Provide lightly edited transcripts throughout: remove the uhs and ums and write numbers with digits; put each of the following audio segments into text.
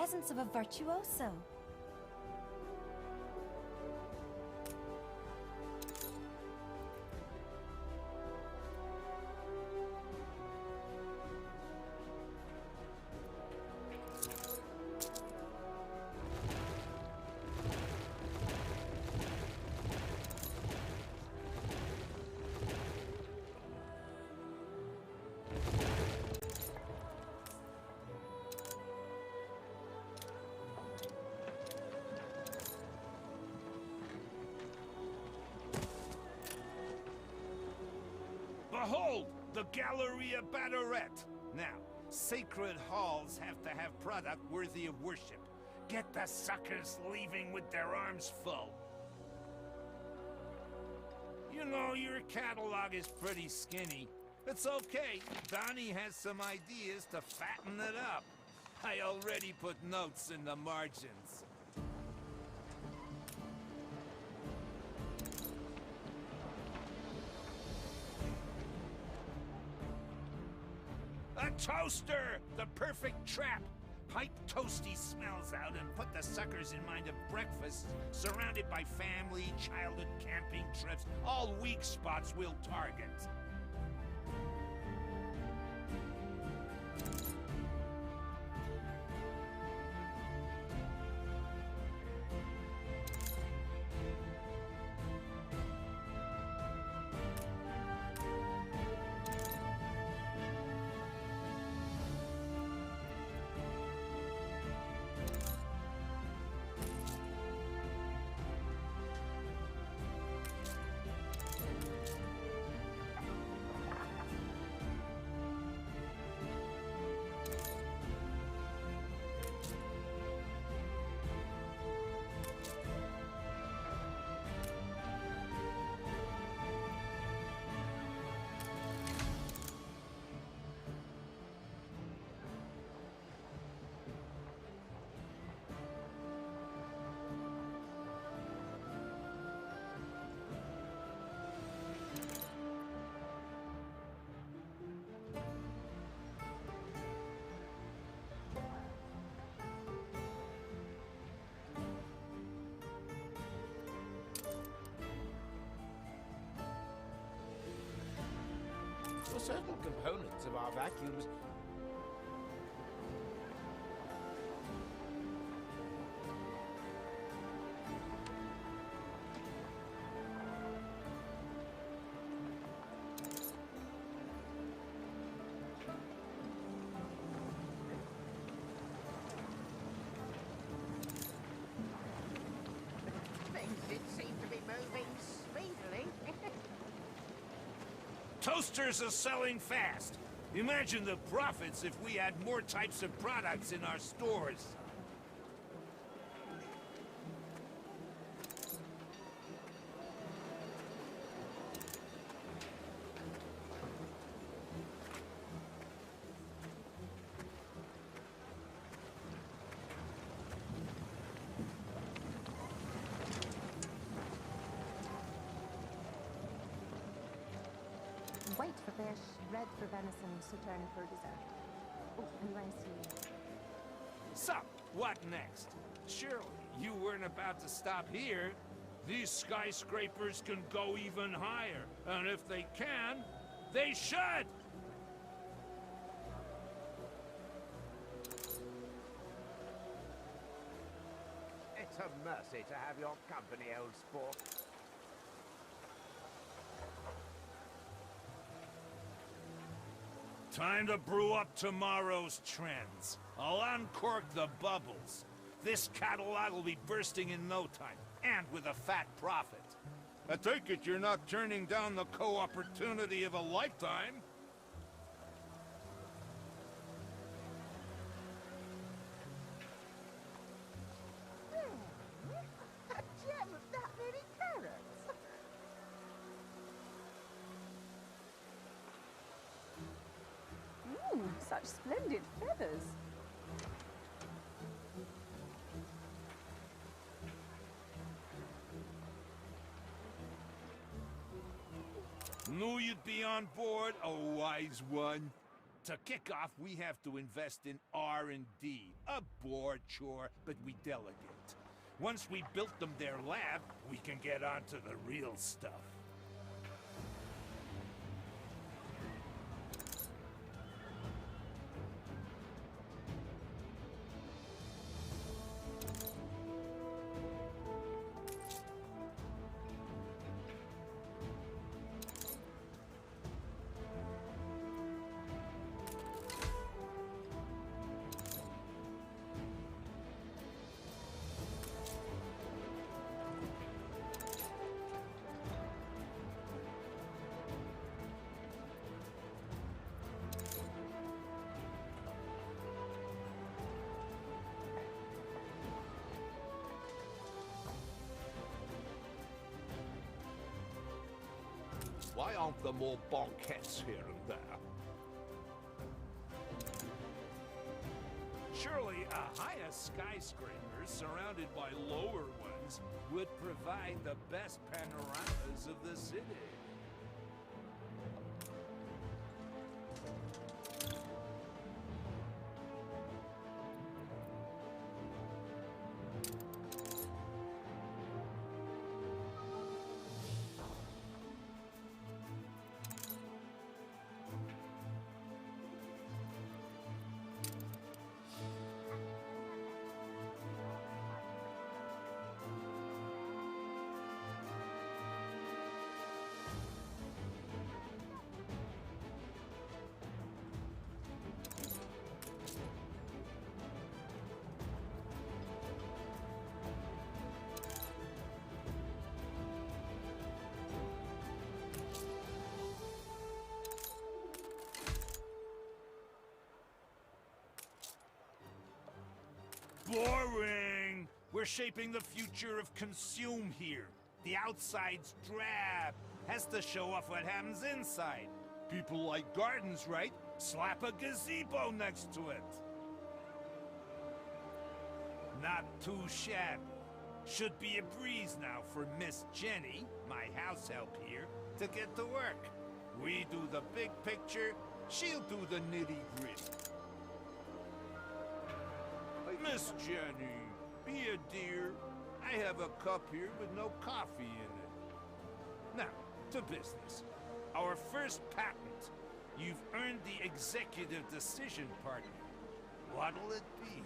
presence of a virtuoso. Behold, the Galleria Banneret! Now, sacred halls have to have product worthy of worship. Get the suckers leaving with their arms full. You know, your catalog is pretty skinny. It's okay. Donnie has some ideas to fatten it up. I already put notes in the margins. A toaster! The perfect trap! Pipe toasty smells out and put the suckers in mind of breakfast, surrounded by family, childhood camping trips, all weak spots we'll target. For certain components of our vacuums, Things did seem to be moving speedily. Toasters are selling fast. Imagine the profits if we had more types of products in our stores. White for fish, red for venison, sauterne for dessert. Oh, and rice here. So, what next? Surely you weren't about to stop here. These skyscrapers can go even higher, and if they can, they should! It's a mercy to have your company, old sport. Time to brew up tomorrow's trends. I'll uncork the bubbles. This catalog will be bursting in no time, and with a fat profit. I take it you're not turning down the co-opportunity of a lifetime? A gem of that many carrots! Such splendid feathers. Knew you'd be on board, a wise one. To kick off, we have to invest in R&D. A bored chore, but we delegate. Once we built them their lab, we can get on to the real stuff. Why aren't there more banquettes here and there? Surely a higher skyscraper surrounded by lower ones would provide the best panoramas of the city. Boring! We're shaping the future of consume here. The outside's drab. Has to show off what happens inside. People like gardens, right? Slap a gazebo next to it. Not too shabby. Should be a breeze now for Miss Jenny, my house help here, to get to work. We do the big picture, she'll do the nitty-gritty. Miss Jenny, be a dear. I have a cup here with no coffee in it. Now, to business. Our first patent. You've earned the executive decision partner. What'll it be?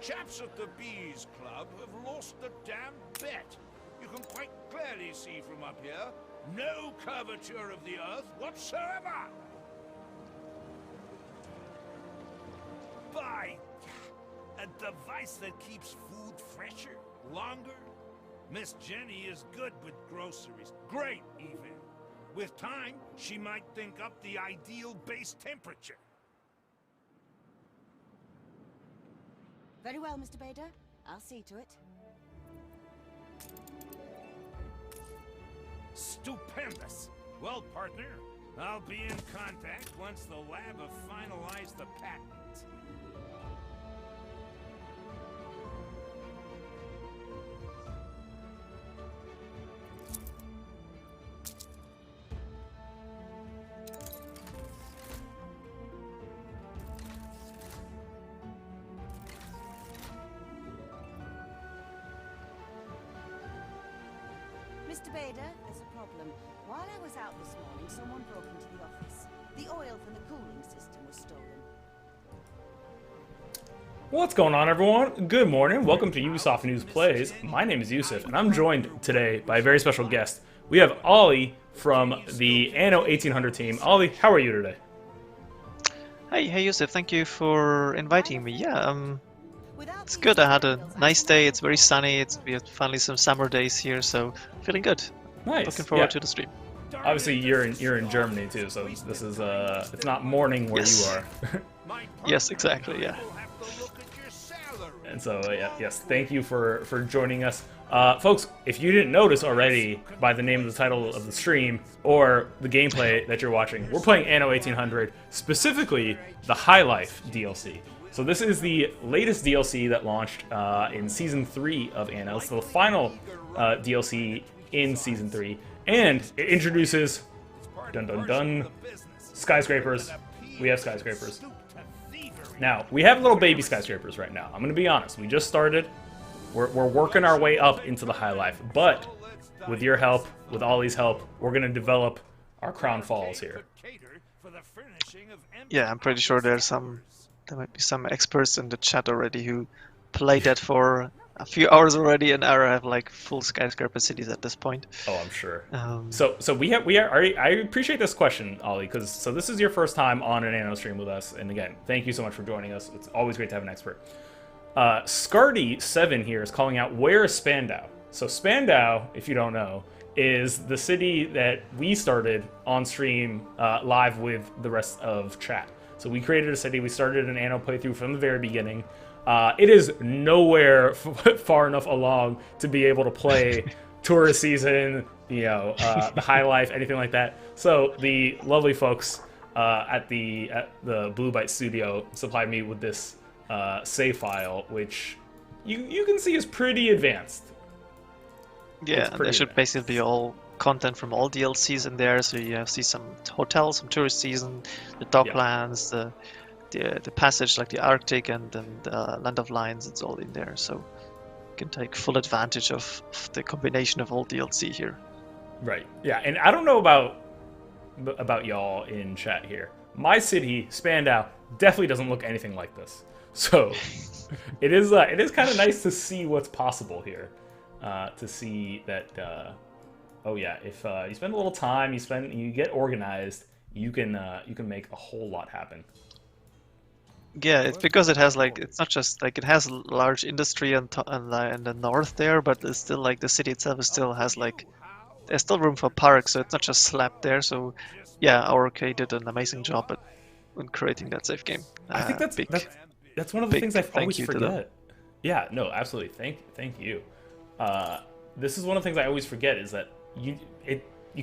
Chaps at the Bees Club have lost the damn bet. You can quite clearly see from up here, no curvature of the Earth whatsoever. By a device that keeps food fresher, longer. Miss Jenny is good with groceries, great even. With time, she might think up the ideal base temperature. Very well, Mr. Bader. I'll see to it. Stupendous! Well, partner, I'll be in contact once the lab have finalized the patent. Mr. Bader, there's a problem. While I was out this morning, someone broke into the office. The oil from the cooling system was stolen. What's going on, everyone? Good morning. Welcome to Ubisoft News Plays. My name is Yusuf, and I'm joined today by a very special guest. We have Ollie from the Anno 1800 team. Ollie, how are you today? Hey Yusuf, thank you for inviting me. Yeah, it's good. I had a nice day. It's very sunny. We had finally some summer days here, so feeling good. Nice. Looking forward to the stream. Obviously, you're in Germany too, so this is it's not morning where you are. Yes, exactly. Yeah. And so yes, thank you for joining us, folks. If you didn't notice already by the name of the title of the stream or the gameplay that you're watching, we're playing Anno 1800, specifically the High Life DLC. So this is the latest DLC that launched in Season 3 of Anno. It's the final DLC in Season 3. And it introduces, dun dun dun, skyscrapers. We have skyscrapers. Now, we have little baby skyscrapers right now. I'm going to be honest. We just started. We're working our way up into the high life. But with your help, with Ollie's help, we're going to develop our crown falls here. Yeah, I'm pretty sure there might be some experts in the chat already who played that for a few hours already and are have like full skyscraper cities at this point. Oh, I'm sure. So I appreciate this question, Ollie, because this is your first time on an Anno stream with us, and again, thank you so much for joining us. It's always great to have an expert. Scardy7 here is calling out, where is Spandau? So Spandau, if you don't know, is the city that we started on stream live with the rest of chat. So we created a city. We started an Anno playthrough from the very beginning. It is nowhere far enough along to be able to play tourist season, the high life, anything like that. So the lovely folks at the Blue Byte Studio supplied me with this save file, which you can see is pretty advanced. Yeah, and there should basically be all content from all DLCs in there. So you see some hotels, some tourist season, the docklands, the passage like the Arctic and Land of Lions. It's all in there, so you can take full advantage of the combination of all DLC here. Right. Yeah, and I don't know about y'all in chat here. My city, Spandau, definitely doesn't look anything like this. So it is kind of nice to see what's possible here. To see that, oh yeah, if you spend a little time, you get organized, you can make a whole lot happen. Yeah, it's because it has it's not just it has large industry in the north there, but it's still the city itself still has there's still room for parks, so it's not just slapped there. So yeah, our OK did an amazing job in creating that safe game. I think that's one of the things I always forget. Yeah, no, absolutely. Thank you. This is one of the things I always forget is that you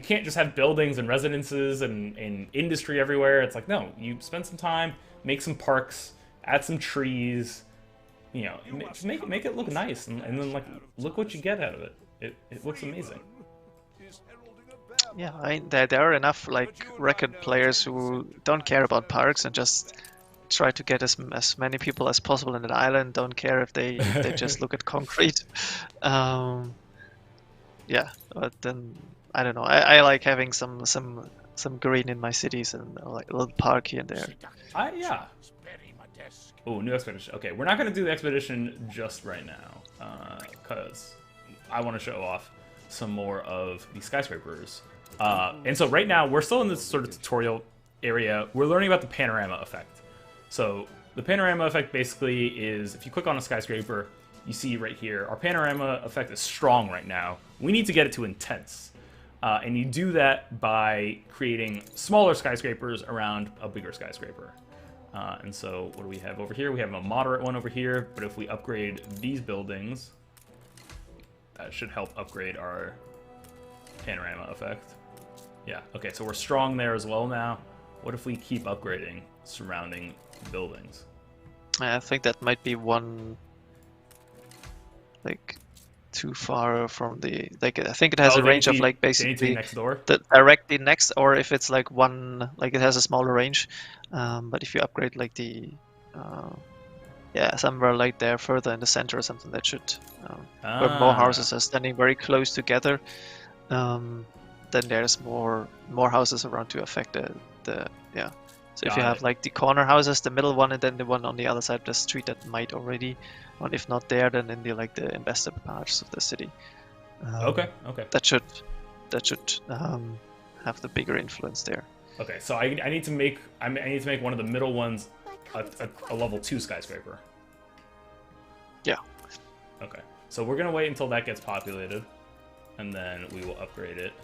can't just have buildings and residences and industry everywhere. It's no, you spend some time, make some parks, add some trees, just make it look nice, and then look what you get out of it. It looks amazing. Yeah, there are enough record players who don't care about parks and just try to get as many people as possible in an island. Don't care if they just look at concrete. Yeah, but then I don't know. I like having some green in my cities and a little park here and there. Yeah. Oh, new expedition. Okay, we're not gonna do the expedition just right now, because I want to show off some more of the skyscrapers. And so right now we're still in this sort of tutorial area. We're learning about the panorama effect. So the panorama effect basically is, if you click on a skyscraper, you see right here, our panorama effect is strong right now. We need to get it to intense. And you do that by creating smaller skyscrapers around a bigger skyscraper. And so what do we have over here? We have a moderate one over here, but if we upgrade these buildings, that should help upgrade our panorama effect. Yeah, okay, so we're strong there as well now. What if we keep upgrading surrounding buildings? I think that might be one too far from the I think it has a range of basically next door? Directly next, or if it's one it has a smaller range. But if you upgrade the somewhere there further in the center or something, that should where more houses are standing very close together, then there's more houses around to affect the. So if you have the corner houses, the middle one, and then the one on the other side of the street that might already, or if not there, then in the investor parts of the city. Okay. That should have the bigger influence there. Okay, so I need to make one of the middle ones a level 2 skyscraper. Yeah. Okay, so we're gonna wait until that gets populated, and then we will upgrade it.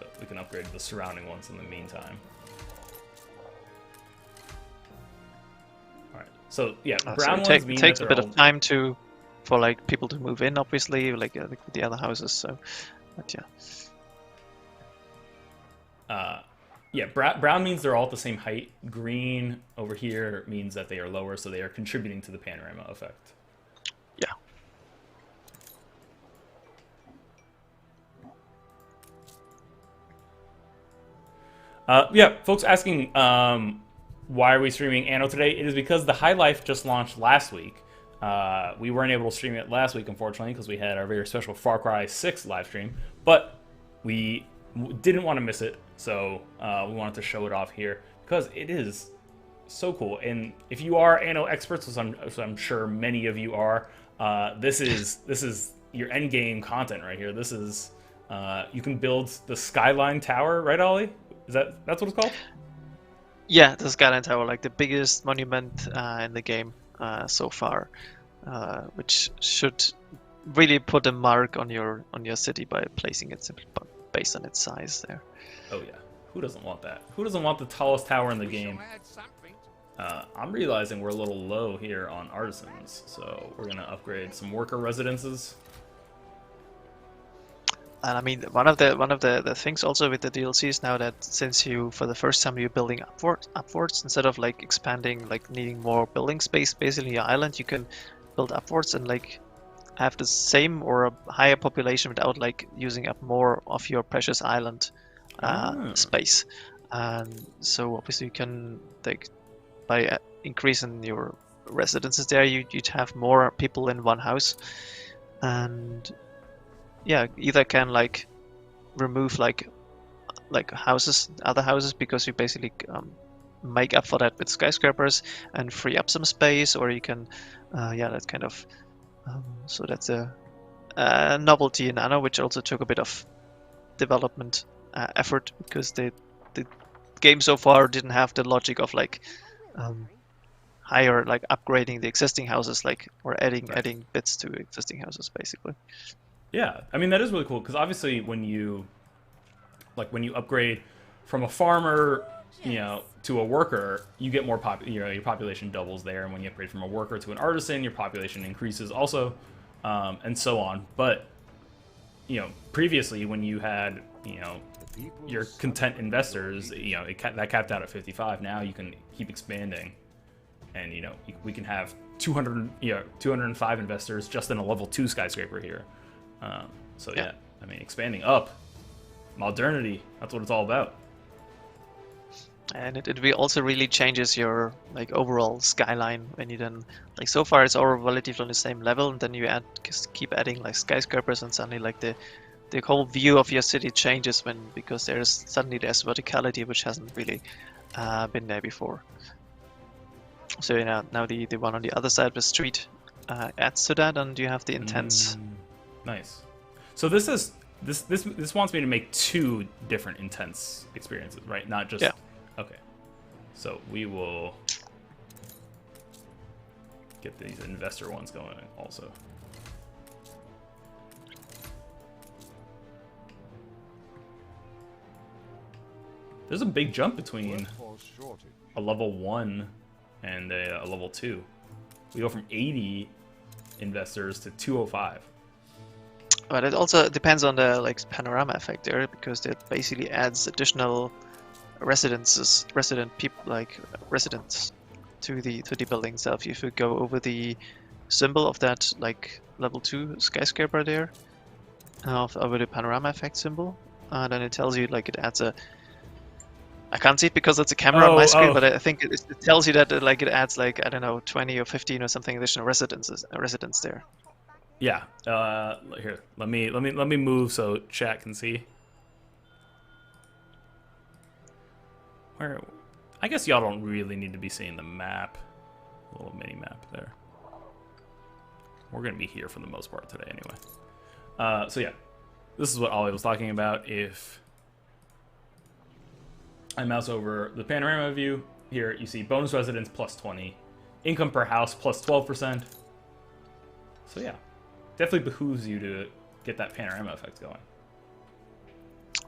But we can upgrade the surrounding ones in the meantime. Alright, so yeah, brown ones it takes a bit of time for people to move in, obviously, with the other houses. So, but yeah. Yeah, brown means they're all at the same height. Green over here means that they are lower, so they are contributing to the panorama effect. Yeah. Yeah, folks asking why are we streaming Anno today? It is because the High Life just launched last week. We weren't able to stream it last week, unfortunately, because we had our very special Far Cry 6 live stream. But we didn't want to miss it, so we wanted to show it off here because it is so cool. And if you are Anno experts, which I'm sure many of you are, this is your end game content right here. This is you can build the Skyline Tower, right, Ollie? That's what it's called? Yeah, the Skyline Tower, like the biggest monument in the game so far, which should really put a mark on your city by placing it simply based on its size there. Oh yeah, who doesn't want that? Who doesn't want the tallest tower in the game? I'm realizing we're a little low here on artisans, so we're gonna upgrade some worker residences. And I mean, one of the things also with the DLC is now that since you, for the first time, you're building upwards instead of like expanding, like needing more building space basically your island, you can build upwards and like have the same or a higher population without like using up more of your precious island space. And so obviously you can, like, by increasing your residences there, you'd have more people in one house. And yeah, either can like remove like houses, other houses, because you basically make up for that with skyscrapers and free up some space, or you can yeah, that's kind of so that's a novelty in Anno, which also took a bit of development effort, because the game so far didn't have the logic of like higher, like upgrading the existing houses, like, or adding bits to existing houses basically. Yeah, I mean, that is really cool, because obviously when you upgrade from a farmer, you know, to a worker, you get more your population doubles there, and when you upgrade from a worker to an artisan, your population increases also, and so on. But, you know, previously when you had, you know, your content investors, you know, that capped out at 55. Now you can keep expanding, and, you know, we can have 205 investors just in a level 2 skyscraper here. So yeah, I mean, expanding up, modernity, that's what it's all about. And it also really changes your like overall skyline when you then, like, so far it's all relatively on the same level, and then you just keep adding like skyscrapers, and suddenly like the whole view of your city changes because there's verticality which hasn't really been there before. So you know, now the one on the other side of the street adds to that, and you have the intense. Nice. So this wants me to make 2 different intense experiences, right? Not just. Yeah. Okay. So we will get these investor ones going also. There's a big jump between a level 1 and a level 2. We go from 80 investors to 205. But it also depends on the like panorama effect there, because that basically adds additional residents to the building itself. If you go over the symbol of that like level 2 skyscraper there, over the panorama effect symbol, then it tells you like it adds a. I can't see it because it's a camera on my screen, but I think it tells you that like it adds like, I don't know, 20 or 15 or something additional residents there. Yeah. Here, let me move so chat can see. Where? I guess y'all don't really need to be seeing the map. A little mini map there. We're gonna be here for the most part today, anyway. So yeah, this is what Ollie was talking about. If I mouse over the panorama view here, you see bonus residents plus 20, income per house plus 12%. So yeah. Definitely behooves you to get that panorama effect going.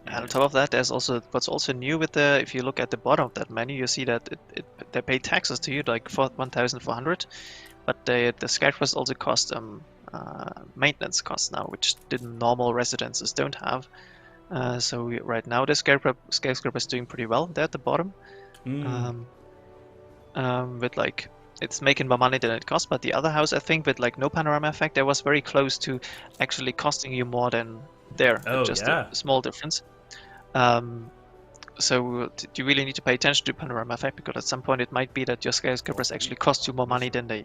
And on top of that, there's also what's also new with the. If you look at the bottom of that menu, you see that they pay taxes to you like for 1,400, but the skyscrapers also cost maintenance costs now, which the normal residences don't have. Right now the skyscraper is doing pretty well there at the bottom. With like it's making more money than it costs, but the other house, I think, with like no panorama effect, that was very close to actually costing you more than there. Oh, just yeah. a small difference. So you really need to pay attention to panorama effect, because at some point it might be that your skyscrapers actually cost you more money than they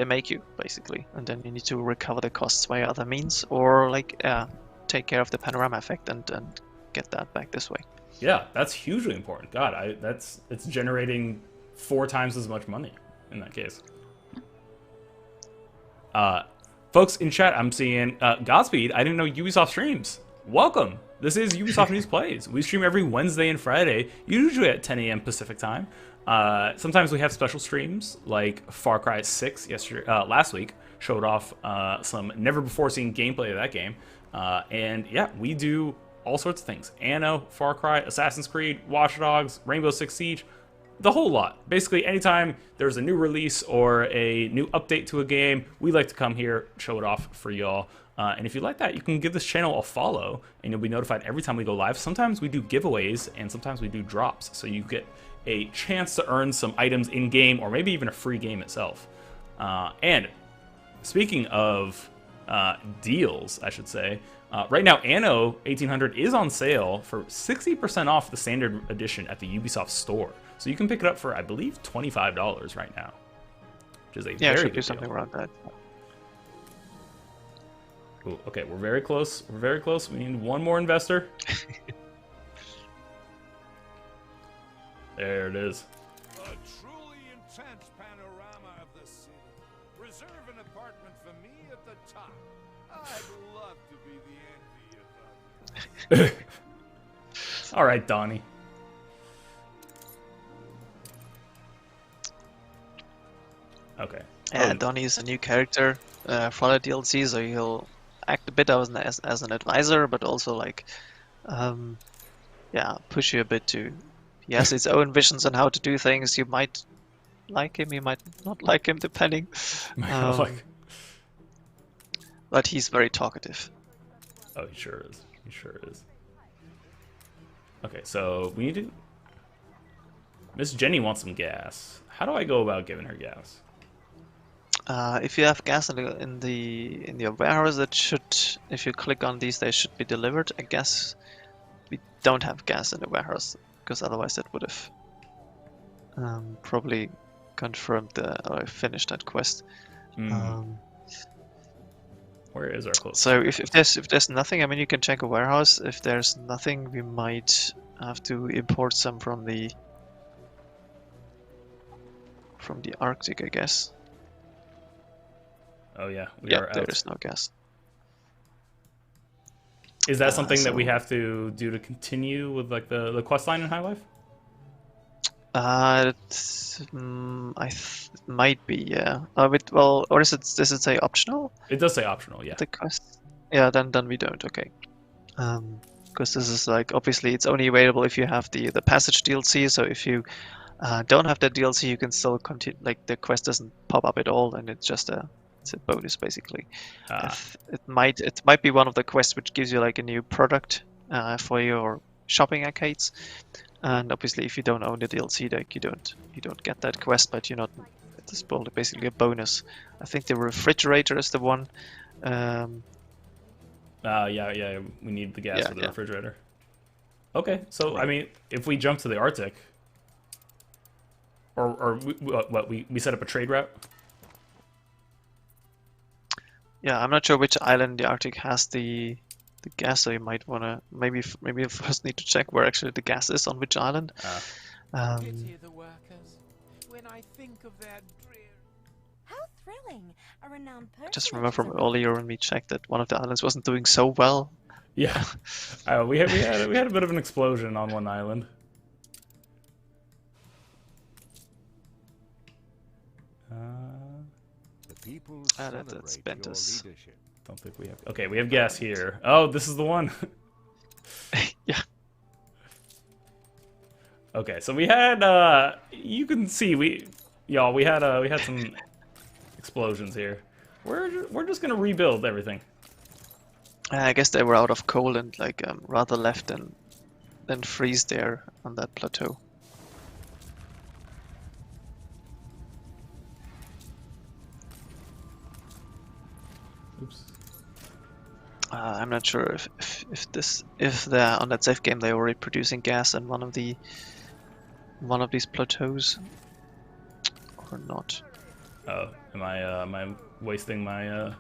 make you, basically, and then you need to recover the costs via other means, or like take care of the panorama effect and get that back this way. Yeah, that's hugely important. God, it's generating 4 times as much money in that case. Folks in chat, I'm seeing Godspeed. I didn't know Ubisoft streams. Welcome. This is Ubisoft News Plays. We stream every Wednesday and Friday, usually at 10 a.m. Pacific time. Sometimes we have special streams, like Far Cry 6 last week showed off some never-before-seen gameplay of that game. And yeah, we do all sorts of things. Anno, Far Cry, Assassin's Creed, Watch Dogs, Rainbow Six Siege, the whole lot. Basically, anytime there's a new release or a new update to a game, we like to come here, show it off for y'all. And if you like that, you can give this channel a follow, and you'll be notified every time we go live. Sometimes we do giveaways, and sometimes we do drops, so you get a chance to earn some items in-game, or maybe even a free game itself. And speaking of deals, I should say, right now Anno 1800 is on sale for 60% off the standard edition at the Ubisoft store. So you can pick it up for, I believe, $25 right now, which is a very should good do something deal. around that. Ooh, okay, we're very close. We're very close. We need one more investor. There it is. A truly intense panorama of the city. Reserve an apartment for me at the top. I'd love to be the envy of others. All right, Donnie. Okay. Yeah, Donnie is a new character for the DLC, so he'll act a bit as an advisor, but also like, push you a bit to. He has his own visions on how to do things. You might like him, you might not like him, depending. But he's very talkative. Oh, he sure is. He sure is. Okay, so we need to. Miss Jenny wants some gas. How do I go about giving her gas? If you have gas in the warehouse, that should, if you click on these, they should be delivered. I guess we don't have gas in the warehouse, because otherwise that would have probably confirmed or finished that quest. Where is our closest? So if there's nothing, I mean, you can check a warehouse. If there's nothing, we might have to import some from the Arctic, I guess. Oh yeah, we yeah, are out. There is no gas. Is that something that we have to do to continue with like the quest line in High Life? It might be, yeah. Well, or does it say optional? It does say optional, yeah. The quest. Yeah, then we don't. Okay. Because this is like, obviously it's only available if you have the passage DLC. So if you don't have that DLC, you can still continue. Like the quest doesn't pop up at all, and it's just a bonus basically. It might be one of the quests which gives you like a new product for your shopping arcades. And obviously, if you don't own the DLC, like you don't get that quest, but you're not. It's basically a bonus. I think the refrigerator is the one. Yeah, we need the gas for the refrigerator. Okay, so I mean, if we jump to the Arctic, or we set up a trade route. Yeah, I'm not sure which island the Arctic has the gas, so you might want to maybe you first need to check where actually the gas is on which island. Pity the workers. When I think of their dreary... How thrilling! A renowned person. Just remember from earlier when we checked that one of the islands wasn't doing so well. Yeah, we had a bit of an explosion on one island. That's Bentus. Don't think we have. Okay, we have gas here. Oh, this is the one. Yeah. Okay, so we had. You can see we had some explosions here. We're just gonna rebuild everything. I guess they were out of coal and like rather left than freeze there on that plateau. Oops. I'm not sure if they're on that safe game they're already producing gas in one of these plateaus or not. Oh, am I wasting my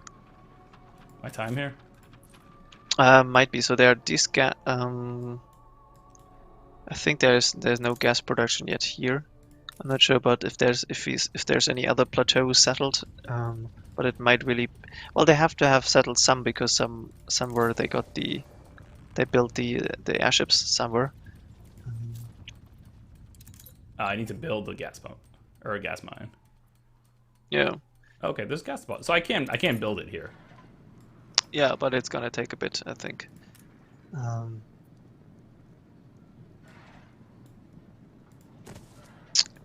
my time here? Might be. So there are these I think there's no gas production yet here. I'm not sure about if there's any other plateaus settled. But it might really, well, they have to have settled some because somewhere they built the airships somewhere. I need to build a gas pump or a gas mine. Yeah. Okay, there's gas pump, so I can build it here. Yeah, but it's gonna take a bit, I think.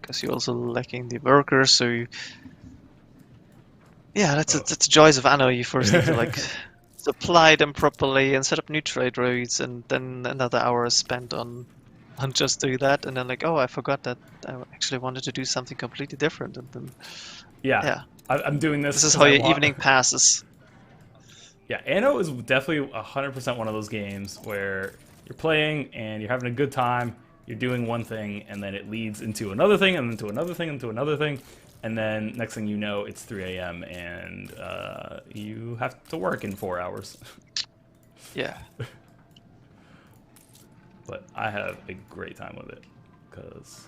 Because you're also lacking the workers, so you. Yeah, that's the joys of Anno. You first need to like supply them properly and set up new trade routes, and then another hour is spent on just doing that, and then like, oh, I forgot that I actually wanted to do something completely different, and then yeah. I'm doing this. This is how your evening passes. Yeah, Anno is definitely 100% one of those games where you're playing and you're having a good time. You're doing one thing, and then it leads into another thing, and into another thing, into another thing. And then next thing you know, it's 3 a.m. and you have to work in 4 hours. Yeah. But I have a great time with it because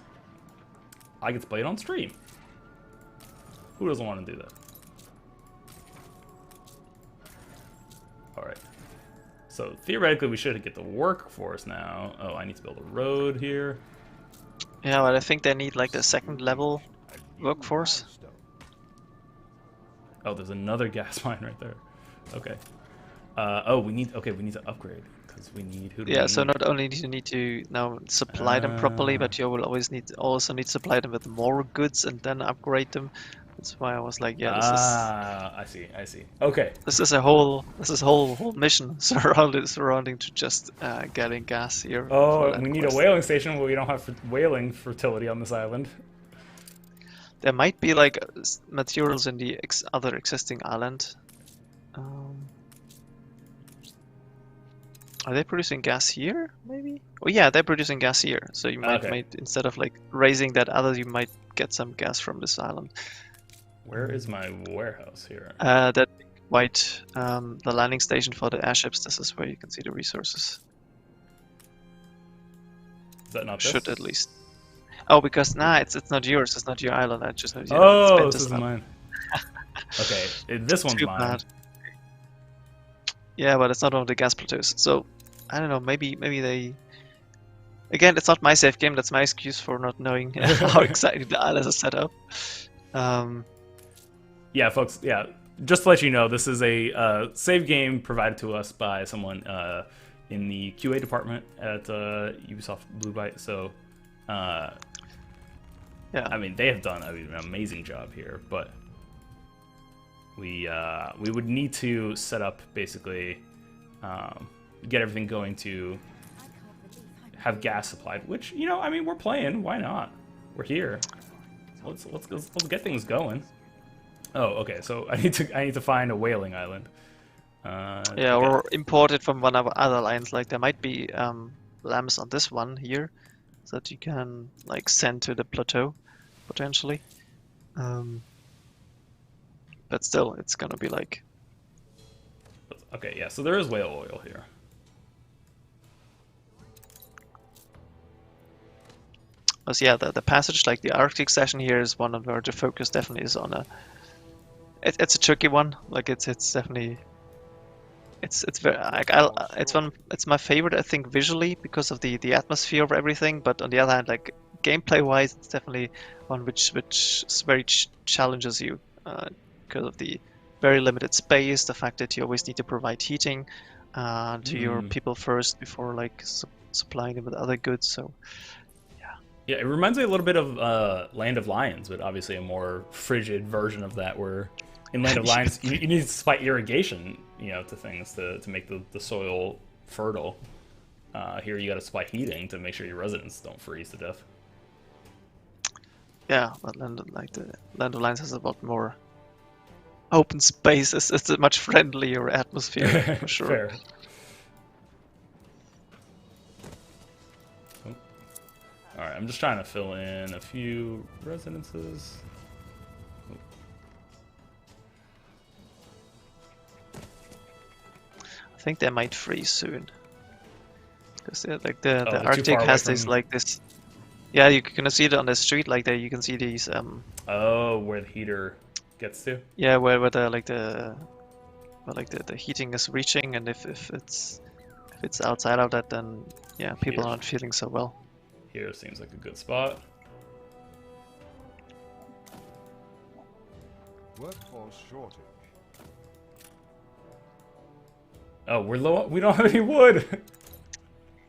I get to play it on stream. Who doesn't want to do that? All right. So theoretically, we should get the workforce now. Oh, I need to build a road here. Yeah, but I think they need like the second level workforce. Oh, there's another gas mine right there. Okay. Oh, we need to upgrade because we need. Who do we So need? not only do you need to now supply them properly, but you will always also need to supply them with more goods and then upgrade them. That's why I was like, yeah, this is. I see. Okay. This is a whole mission surrounding to just getting gas here. Oh, we need a whaling station, but we don't have whaling fertility on this island. There might be like materials in the other existing island. Are they producing gas here? Maybe. Oh yeah, they're producing gas here. So you might instead of like raising that other, you might get some gas from this island. Where is my warehouse here? That white, the landing station for the airships. This is where you can see the resources. Is that not this? Should at least. Oh, because it's not yours. It's not your island. I just know. Oh, this is mine. Okay, this one's mine. Bad. Yeah, but it's not one of the gas plateaus. So I don't know. Maybe they. Again, it's not my safe game. That's my excuse for not knowing how exactly the island is set up. Yeah, folks. Yeah, just to let you know, this is a save game provided to us by someone in the QA department at Ubisoft Blue Byte. So, yeah, I mean, they have done an amazing job here, but we would need to set up basically get everything going to have gas supplied. Which, you know, I mean, we're playing. Why not? We're here. Let's get things going. Oh, okay. So I need to find a whaling island. Yeah, or import it from one of our other lines. Like there might be lamps on this one here, so that you can like send to the plateau, potentially. But still, it's gonna be like. Okay, yeah. So there is whale oil here. So yeah, the passage, like the Arctic session here, is one of where the focus definitely is on a. It's a tricky one. Like it's definitely. It's very like it's my favorite, I think, visually because of the atmosphere of everything. But on the other hand, like gameplay wise, it's definitely one which very challenges you because of the very limited space, the fact that you always need to provide heating to your people first before like supplying them with other goods. So. Yeah, it reminds me a little bit of Land of Lions, but obviously a more frigid version of that, where in Land of Lions, you need to supply irrigation, to things to make the soil fertile. Here you got to supply heating to make sure your residents don't freeze to death. Yeah, but Land of Lions has a lot more open spaces. It's a much friendlier atmosphere for sure. Fair. Oh. All right, I'm just trying to fill in a few residences. I think they might freeze soon. Because like the they're too Arctic far has away this from- like this. Yeah, you can see it on the street. Like there, you can see these. Oh, where the heater gets to. Yeah, where the heating is reaching, and if it's outside of that, then yeah, people Here. aren't feeling so well. Here seems like a good spot. Workforce shortage. Oh, we're low. We don't have any wood.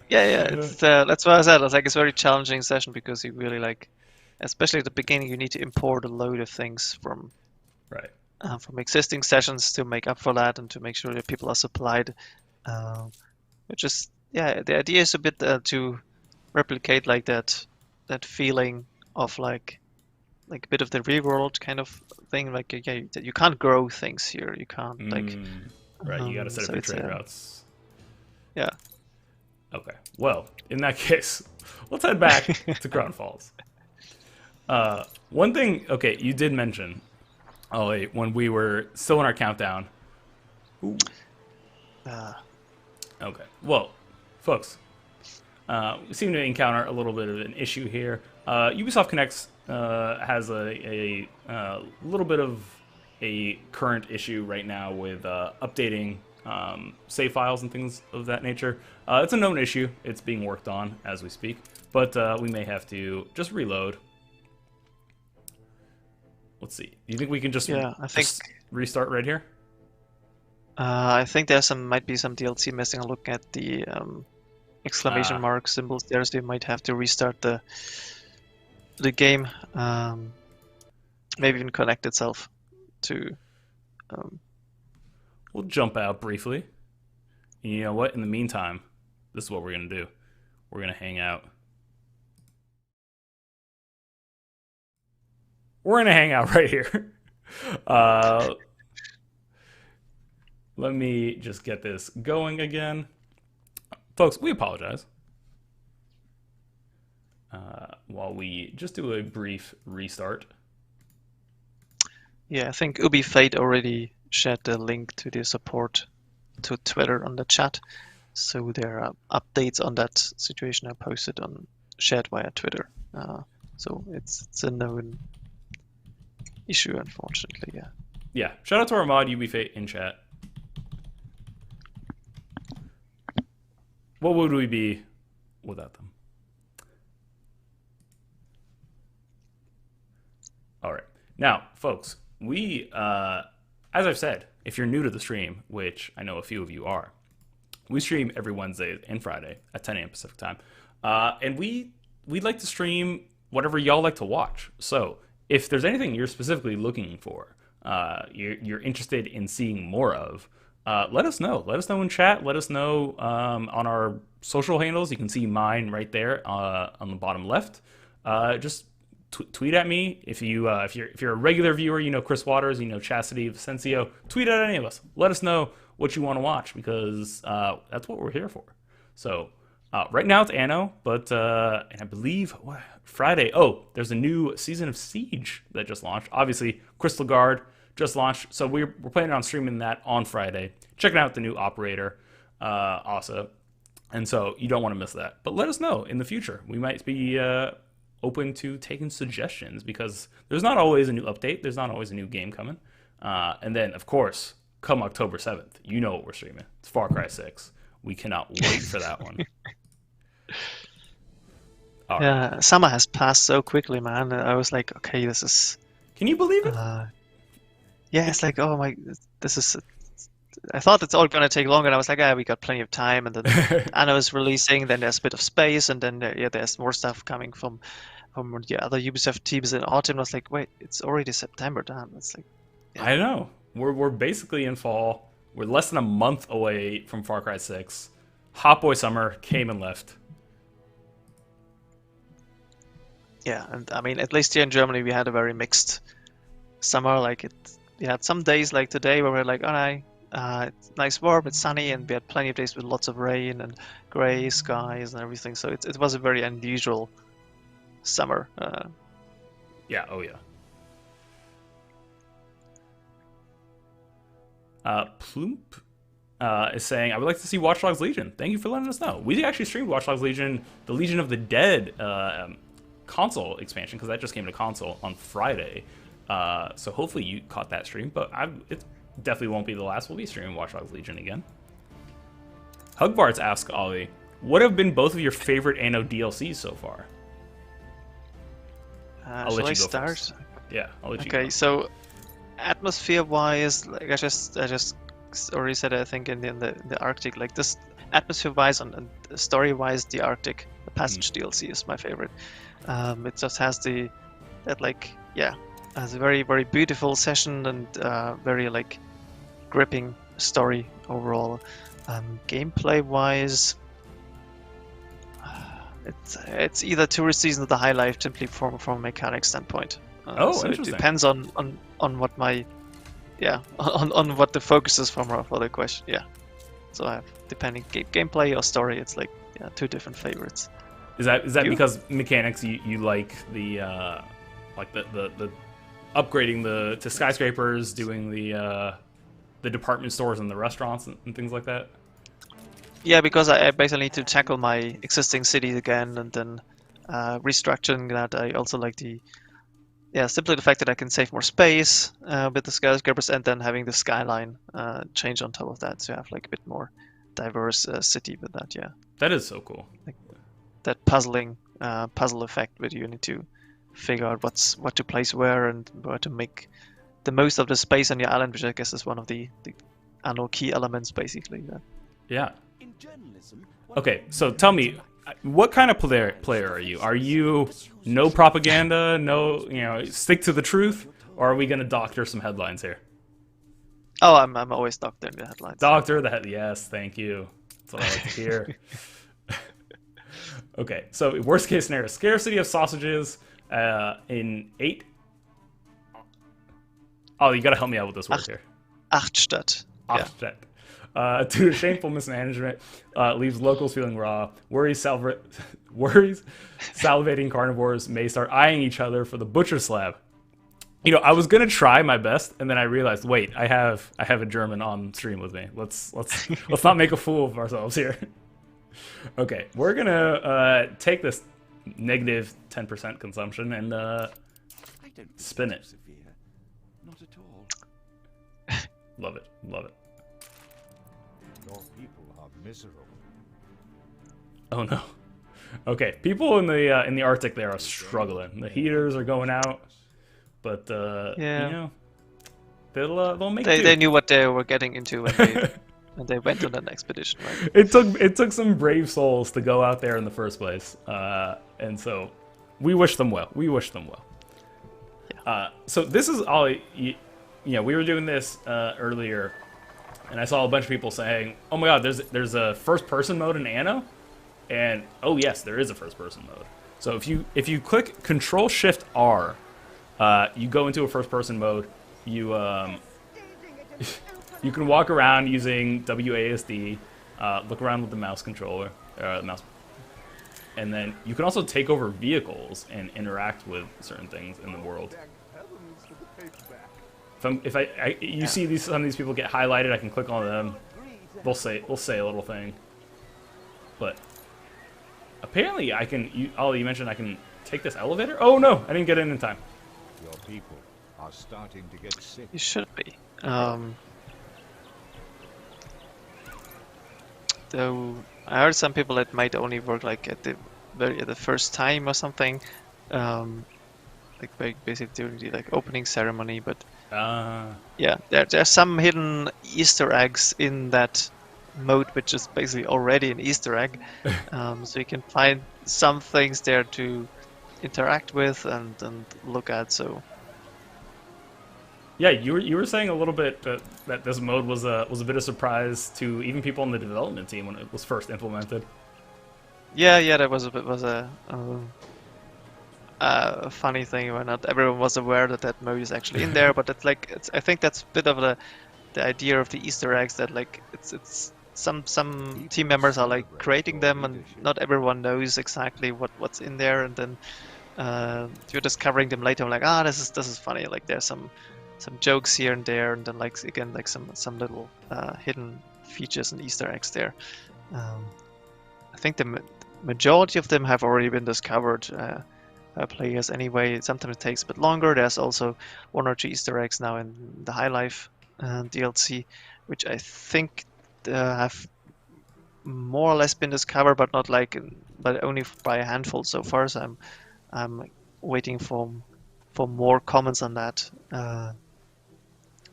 Yeah, it's that's what I said. It's like it's a very challenging session because you really like, especially at the beginning, you need to import a load of things from Right. From existing sessions to make up for that and to make sure that people are supplied. Which is the idea is a bit to replicate like that feeling of like a bit of the real world kind of thing. Like you can't grow things here. You can't like. Right, you got to set up so your it's, trade routes. Yeah. Okay. Well, in that case, let's head back to Crown Falls. One thing. Okay, you did mention. Oh wait, when we were still in our countdown. Ooh. Okay. Well, folks, we seem to encounter a little bit of an issue here. Ubisoft Connects has a little bit of a current issue right now with updating save files and things of that nature. It's a known issue. It's being worked on as we speak, but we may have to just reload. Let's see. Do you think we can just just restart right here? I think there's might be some DLC missing. Look at the exclamation mark symbols there, so you might have to restart the game. Maybe even connect itself to. We'll jump out briefly. And you know what? In the meantime, this is what we're gonna do. We're gonna hang out. We're gonna hang out right here. Let me just get this going again. Folks, we apologize. While we just do a brief restart. Yeah, I think Ubi Fate already shared the link to the support to Twitter on the chat. So there are updates on that situation I posted shared via Twitter. So it's a known issue, unfortunately. Yeah. Yeah. Shout out to our mod Ubi Fate in chat. What would we be without them? All right. Now, folks, we, as I've said, if you're new to the stream, which I know a few of you are, we stream every Wednesday and Friday at 10 a.m. Pacific time. And we'd like to stream whatever y'all like to watch. So if there's anything you're specifically looking for, you're interested in seeing more of, let us know. Let us know in chat. Let us know on our social handles. You can see mine right there on the bottom left. Just tweet at me if you're a regular viewer. You know Chris Waters. You know Chastity Vicencio. Tweet at any of us. Let us know what you want to watch because that's what we're here for. So right now it's Anno, but and I believe Friday. Oh, there's a new season of Siege that just launched. Obviously, Crystal Guard just launched, so we're planning on streaming that on Friday. Checking out the new operator, Asa, and so you don't want to miss that. But let us know in the future. We might be open to taking suggestions because there's not always a new update. There's not always a new game coming. And then, of course, come October 7th, you know what we're streaming. It's Far Cry 6. We cannot wait for that one. Yeah, summer has passed so quickly, man. I was like, okay, this is. Can you believe it? Yeah, it's like, oh my, this is. I thought it's all gonna take longer, and I was like, we got plenty of time. And then Anno is releasing, then there's a bit of space, and then there's more stuff coming from the other Ubisoft teams in autumn. I was like, wait, it's already September, damn. It's like, I know. We're basically in fall. We're less than a month away from Far Cry 6. Hot Boy Summer came and left. Yeah, and I mean, at least here in Germany, we had a very mixed summer. Like we had some days like today where we're like, all right, it's nice warm, it's sunny, and we had plenty of days with lots of rain and gray skies and everything. So it was a very unusual summer. Yeah, oh yeah. Plump is saying, I would like to see Watch Dogs Legion. Thank you for letting us know. We actually streamed Watch Dogs Legion, the Legion of the Dead console expansion, because that just came to console on Friday. So hopefully you caught that stream, but it definitely won't be the last. We'll be streaming Watch Dogs Legion again. Hugbarts asks Ollie, what have been both of your favorite Anno DLCs so far? I'll let you go start? first. Yeah, I'll let you go. Okay, so atmosphere-wise, like I just already said, I think in the Arctic, like this atmosphere-wise and story-wise, the Arctic, the Passage DLC is my favorite. It just has has a very, very beautiful session and very like gripping story overall. Gameplay-wise, it's either Tourist Season or the High Life, simply from a mechanic standpoint. So interesting. It depends on what my on what the focus is for the question. Yeah. So I have depending gameplay or story, it's like two different favorites. Is that because mechanics you like the upgrading to skyscrapers, doing the department stores and the restaurants and things like that? Yeah, because I basically need to tackle my existing cities again and then restructuring that. I also like simply the fact that I can save more space with the skyscrapers and then having the skyline change on top of that, so you have like a bit more diverse city with that. Yeah, that is so cool. Like that puzzle effect where you need to figure out what to place where and where to make the most of the space on your island, which I guess is one of the Anno key elements, basically. Yeah. Okay, so tell me, what kind of player are you? Are you no propaganda, no, stick to the truth, or are we gonna doctor some headlines here? Oh, I'm always doctoring the headlines. Yes, thank you. That's what I like to hear. Okay, so worst case scenario: scarcity of sausages in 8. Oh, you gotta help me out with this word here. Achtstadt. Achtstadt. Due to shameful mismanagement, leaves locals feeling raw. Worries salivating carnivores may start eyeing each other for the butcher slab. I was gonna try my best, and then I realized, wait, I have a German on stream with me. Let's not make a fool of ourselves here. Okay, we're gonna take this negative 10% consumption and spin it. Not at all. Love it. Your people are miserable. Oh no. Okay, people in the Arctic there are struggling. The heaters are going out, but they'll make it. They knew what they were getting into when they went on that expedition, right? It took some brave souls to go out there in the first place, and so we wish them well. Yeah. So this is all. We were doing this earlier. And I saw a bunch of people saying, "Oh my God, there's a first-person mode in Anno," and oh yes, there is a first-person mode. So if you click Control-Shift-R, you go into a first-person mode. You you can walk around using WASD, look around with the mouse controller, and then you can also take over vehicles and interact with certain things in the world. You see some of these people get highlighted, I can click on them. They'll say a little thing. But apparently I can. You mentioned I can take this elevator. Oh no, I didn't get in time. Your people are starting to get sick. You should be. Though I heard some people that might only work like at the first time or something, like basically during the opening ceremony, but. Yeah, there's some hidden Easter eggs in that mode, which is basically already an Easter egg. So you can find some things there to interact with and look at. So Yeah, you were saying a little bit that this mode was a bit of surprise to even people on the development team when it was first implemented. Yeah, that was a funny thing where not everyone was aware that that mode is actually in there. But I think that's a bit of the idea of the Easter eggs, that like it's some team members are like creating them and not everyone knows exactly what's in there, and then you're discovering them later. I'm like, this is funny. Like there's some jokes here and there, and then like again like some little hidden features and Easter eggs there. I think the majority of them have already been discovered by players anyway. Sometimes it takes a bit longer. There's also 1 or 2 Easter eggs now in the High Life DLC, which I think have more or less been discovered, but not like, but only by a handful so far. So I'm waiting for more comments on that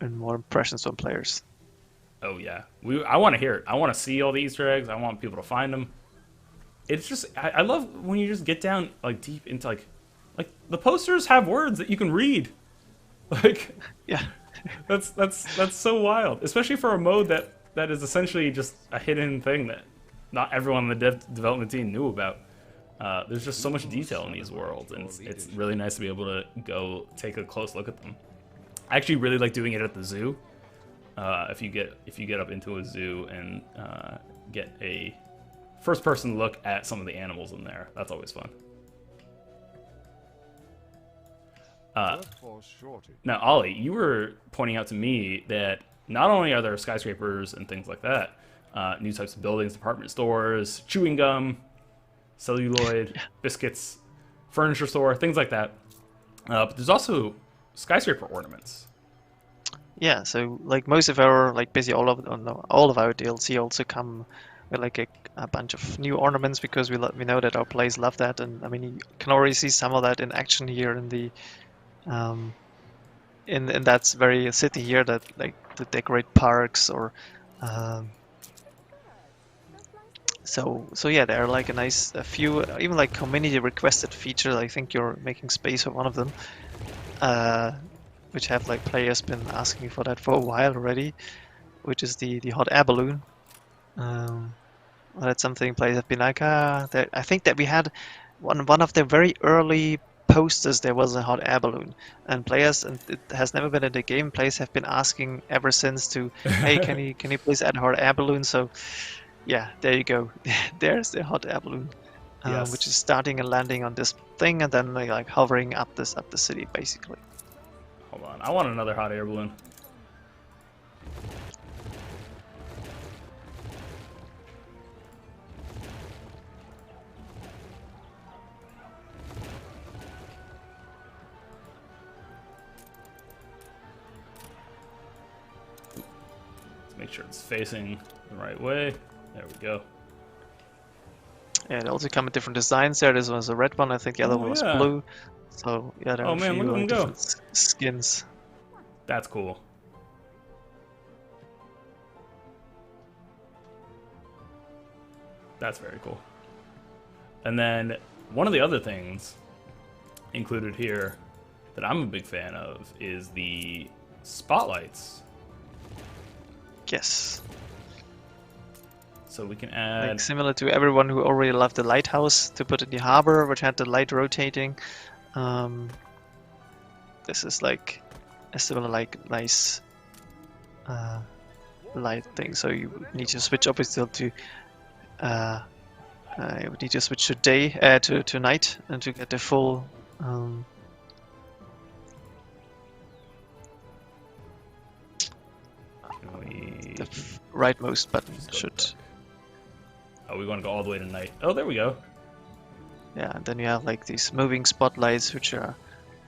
and more impressions from players. Oh yeah, I want to hear it. I want to see all the Easter eggs. I want people to find them. It's just I love when you just get down like deep into like the posters have words that you can read. Like Yeah, that's so wild, especially for a mode that is essentially just a hidden thing that not everyone on the development team knew about. There's just so much detail in these worlds, and it's really nice to be able to go take a close look at them. I actually really like doing it at the zoo. If you get up into a zoo and get a first-person look at some of the animals in there, that's always fun. Now, Ollie, you were pointing out to me that not only are there skyscrapers and things like that, new types of buildings, department stores, chewing gum, celluloid, biscuits, furniture store, things like that, but there's also skyscraper ornaments. Yeah, so like most of our basically all of our DLC also come with like a bunch of new ornaments, because we know that our players love that, and I mean you can already see some of that in action here in the in that very city here, that like to decorate parks or so yeah, there are like a few even like community requested features. I think you're making space for one of them, which have like players been asking for that for a while already, which is the hot air balloon. That's something players have been like, I think that we had one of the very early posters. There was a hot air balloon, and it has never been in the game. Players have been asking ever since to, hey, can you please add a hot air balloon? So, yeah, there you go. There's the hot air balloon, Yes. which is starting and landing on this thing, and then like hovering up the city basically. Hold on, I want another hot air balloon. Make sure it's facing the right way. There we go. Yeah, they also come in different designs there. This one's a red one. I think the other one was blue. So yeah, there are a few different skins. That's cool. That's very cool. And then one of the other things included here that I'm a big fan of is the spotlights. Yes. So we can add... Like similar to everyone who already loved the lighthouse to put in the harbor, which had the light rotating. This is like a similar like nice light thing. So you need to switch obviously to you need to switch to day to night, and to get the full the rightmost button should. Oh, we want to go all the way to night. Oh, there we go. Yeah, and then you have like these moving spotlights which are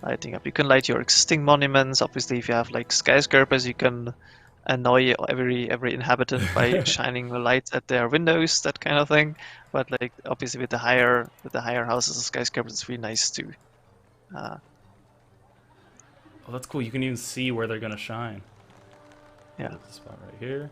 lighting up. You can light your existing monuments. Obviously, if you have like skyscrapers, you can annoy every inhabitant by shining the lights at their windows, that kind of thing. But like obviously with the higher houses and skyscrapers, it's really nice to. Oh, that's cool. You can even see where they're gonna shine. Yeah. There's a spot right here.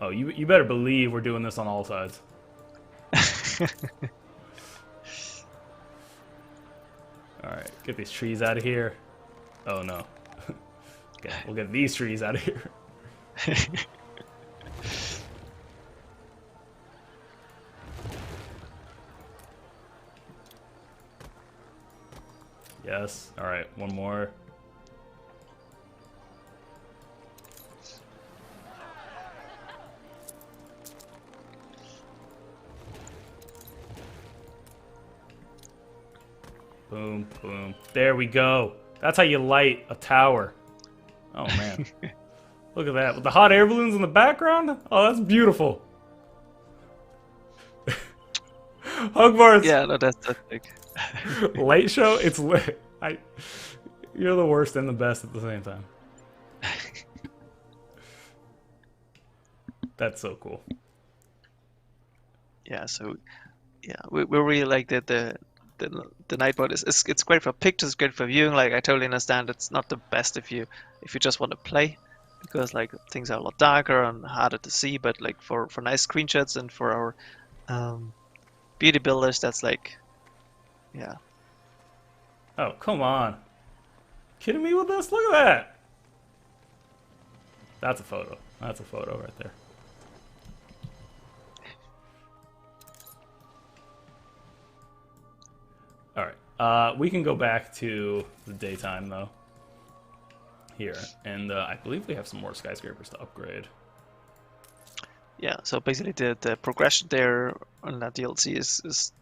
Oh, you better believe we're doing this on all sides. Alright, get these trees out of here. Oh no. Okay, we'll get these trees out of here. Yes. Alright, one more. Boom, boom. There we go. That's how you light a tower. Oh, man. Look at that. With the hot air balloons in the background? Oh, that's beautiful. Hugbar's Yeah, no, that's big. light show, it's lit. You're the worst and the best at the same time. That's so cool. Yeah, so yeah, we really like the night mode. It's great for pictures, great for viewing. Like, I totally understand it's not the best if you just want to play, because like things are a lot darker and harder to see. But like for nice screenshots and for our beauty builders, that's like, yeah. Oh, come on. Kidding me with this? Look at that. That's a photo. That's a photo right there. Alright. We can go back to the daytime, though. Here. And I believe we have some more skyscrapers to upgrade. Yeah, so basically the progression there on that DLC is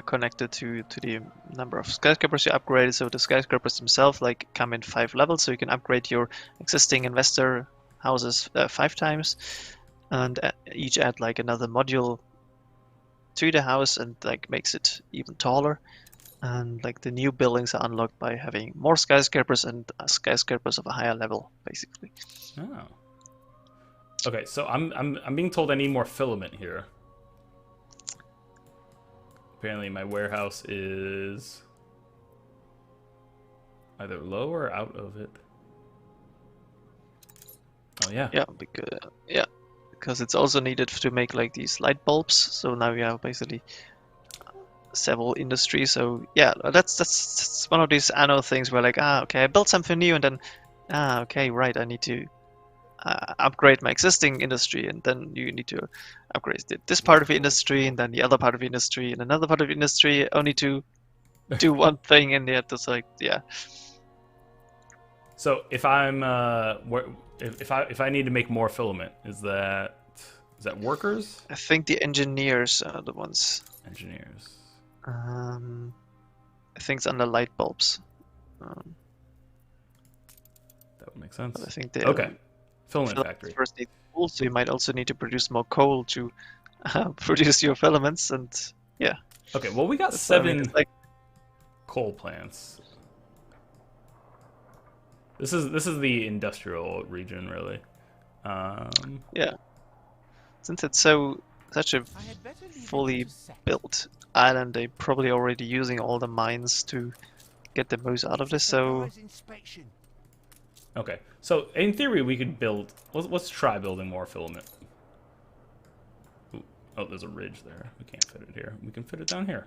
connected to the number of skyscrapers you upgrade. So the skyscrapers themselves like come in 5 levels, so you can upgrade your existing investor houses 5 times, and each add like another module to the house and like makes it even taller. And like the new buildings are unlocked by having more skyscrapers and skyscrapers of a higher level, basically. Oh. Okay, so I'm being told I need more filament here. Apparently my warehouse is either low or out of it. Oh yeah. Yeah, because it's also needed to make like these light bulbs. So now we have basically several industries. So yeah, that's one of these Anno things where like, okay, I built something new, and then okay, right, I need to upgrade my existing industry, and then you need to upgrade this part of the industry, and then the other part of the industry, and another part of the industry, only to do one thing, and yet it's like, yeah. So if I'm if I need to make more filament, is that workers? I think the engineers are the ones. Engineers. I think it's under light bulbs. That would make sense. I think they okay. Filament factory. First need coal, so you might also need to produce more coal to produce your filaments, and yeah. Okay, well we got That's 7 coal plants. This is the industrial region, really. Yeah. Since it's such a fully built island, they're probably already using all the mines to get the most out of this. So. Okay, so in theory we could build. Let's try building more filament. Ooh. Oh, there's a ridge there. We can't fit it here. We can fit it down here.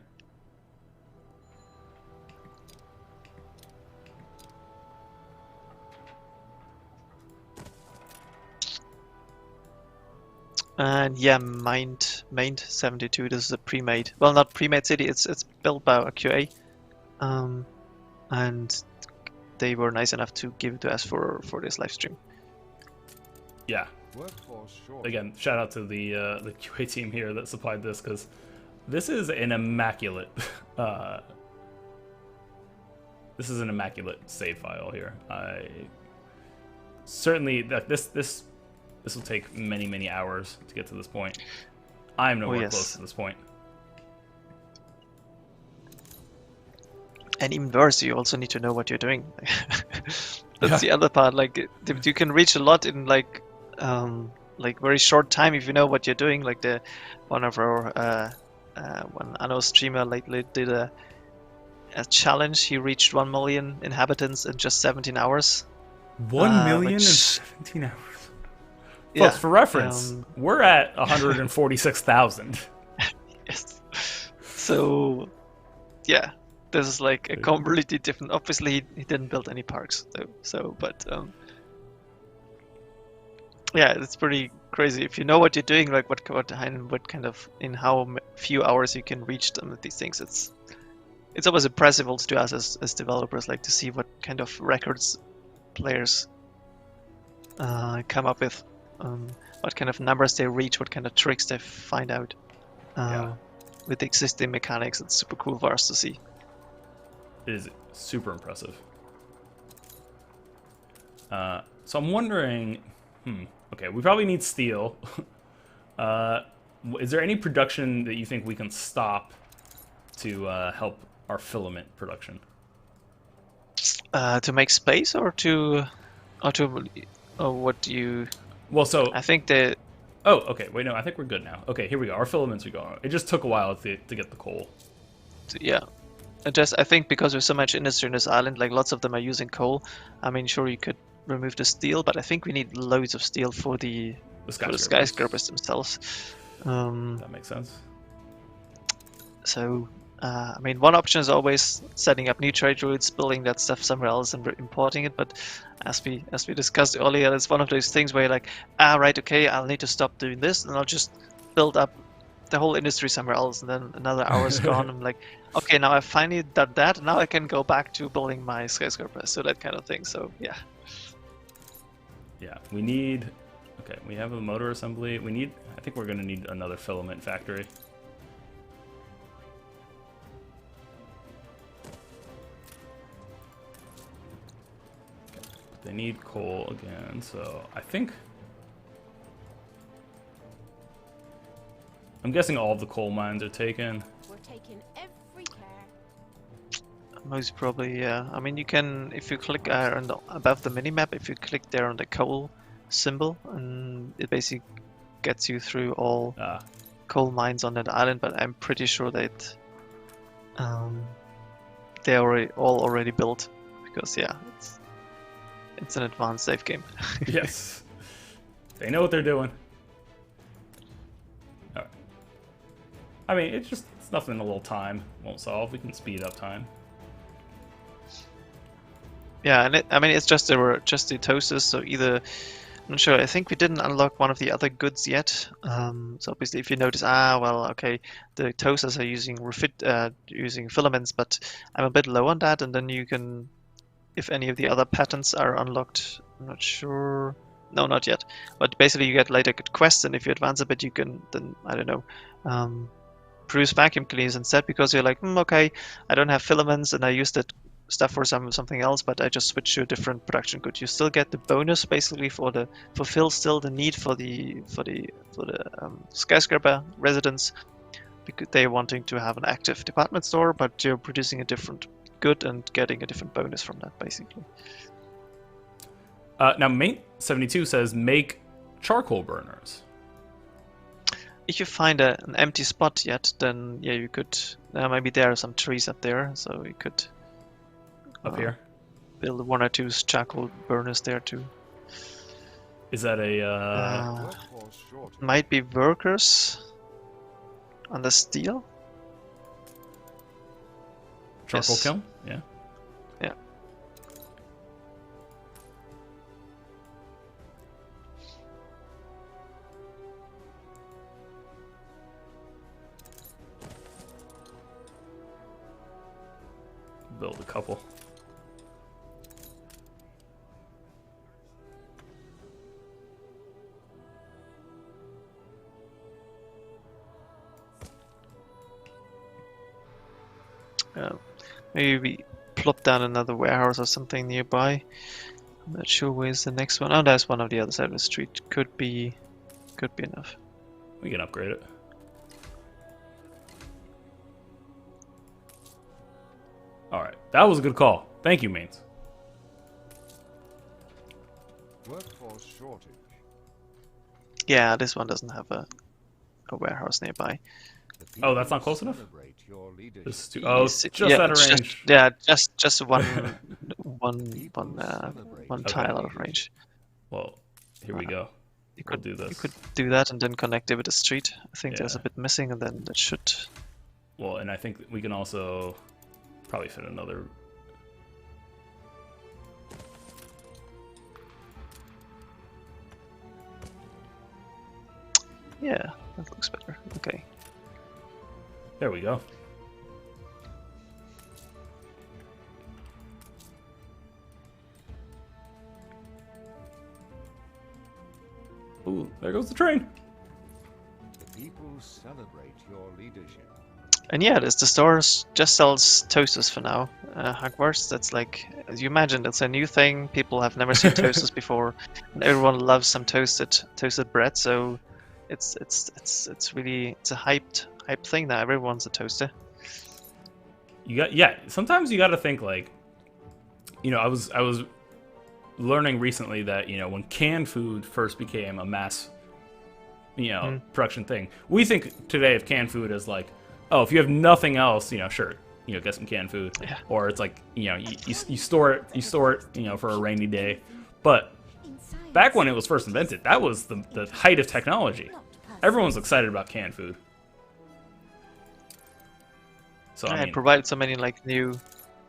And yeah, mined 72. This is a pre-made. Well, not pre-made city. It's built by a QA, and they were nice enough to give it to us for this live stream. Yeah. Again, shout out to the QA team here that supplied this, because this is an immaculate save file here. Certainly that this will take many hours to get to this point. I am nowhere close to this point. And even worse, you also need to know what you're doing. That's the other part. Like, you can reach a lot in like very short time if you know what you're doing. Like one of our one Anno streamer lately did a challenge. He reached 1 million inhabitants in just 17 hours. 1 million in 17 hours. Folks, for reference, we're at 146,000. Yes. So, yeah, this is like a completely different. Obviously, he didn't build any parks though. So, but yeah, it's pretty crazy if you know what you're doing, like what kind of in how few hours you can reach them with these things. It's always impressive also to us as developers, like to see what kind of records players come up with, what kind of numbers they reach, what kind of tricks they find out. With the existing mechanics, it's super cool for us to see. It is super impressive. So I'm wondering, okay, we probably need steel. Is there any production that you think we can stop to help our filament production? To make space, or what do you? Well, so I think the. Oh, okay. Wait, no, I think we're good now. Okay, here we go. Our filaments are going. It just took a while to get the coal. Yeah. I think because there's so much industry on this island, like lots of them are using coal. I mean, sure, you could remove the steel, but I think we need loads of steel for the skyscrapers themselves. That makes sense. So, I mean, one option is always setting up new trade routes, building that stuff somewhere else and importing it. But as we discussed earlier, it's one of those things where you're like, right, okay, I'll need to stop doing this, and I'll just build up the whole industry somewhere else, and then another hour's gone. I'm like, okay, now I finally done that. Now I can go back to building my skyscraper. So that kind of thing. So yeah. Yeah, we need. Okay, we have a motor assembly. We need. I think we're gonna need another filament factory. They need coal again, so I think... I'm guessing all of the coal mines are taken. We're taking every care. Most probably, yeah. I mean, you can, if you click above the minimap, if you click there on the coal symbol, and it basically gets you through all coal mines on that island, but I'm pretty sure that they're all already built, because, yeah, it's an advanced save game. Yes. They know what they're doing. Alright. I mean, it's nothing a little time won't solve. We can speed up time. Yeah, and I mean, it's just the toasters, so either... I'm not sure, I think we didn't unlock one of the other goods yet. So obviously if you notice, well, okay, the toasters are using filaments, but I'm a bit low on that, and then you can... If any of the other patents are unlocked, I'm not sure. No, not yet. But basically, you get later quests, and if you advance a bit, you can then, I don't know, produce vacuum cleaners instead, because you're like, okay, I don't have filaments, and I use that stuff for something else, but I just switch to a different production good. You still get the bonus basically fulfill still the need for the skyscraper residents, because they're wanting to have an active department store, but you're producing a different good and getting a different bonus from that, basically. Now, Mate 72 says make charcoal burners. If you find an empty spot yet, then yeah, you could. Maybe there are some trees up there, so you could up here build 1 or 2 charcoal burners there too. Is that a? Might be workers on the steel. Charcoal Yes. kiln? Yeah. Yeah. Build a couple. Maybe we plop down another warehouse or something nearby. I'm not sure where's the next one. Oh, there's one on the other side of the street. Could be enough. We can upgrade it. Alright, that was a good call. Thank you, Mains. Workforce shortage. Yeah, this one doesn't have a warehouse nearby. Oh, that's not close enough? This is too, it's just yeah, out of range. Just one tile out of range. Well, here we go. we'll do this. You could do that and then connect it with the street. I think there's a Yeah. bit missing, and then that should. Well, and I think we can also probably fit another. Yeah, that looks better. Okay. There we go. Ooh, there goes the train. The people celebrate your leadership. And yeah, the store just sells toasters for now. Hogwarts, that's like, as you imagine, that's a new thing. People have never seen toasters before, and everyone loves some toasted bread. So it's really a hyped thing now. Everyone's a toaster. Sometimes you got to think like, I was learning recently that when canned food first became a mass production thing, we think today of canned food as like, oh, if you have nothing else, sure, get some canned food. Yeah. Or it's like, you store it, for a rainy day. But back when it was first invented, that was the height of technology. Everyone's excited about canned food. So It provided so many like new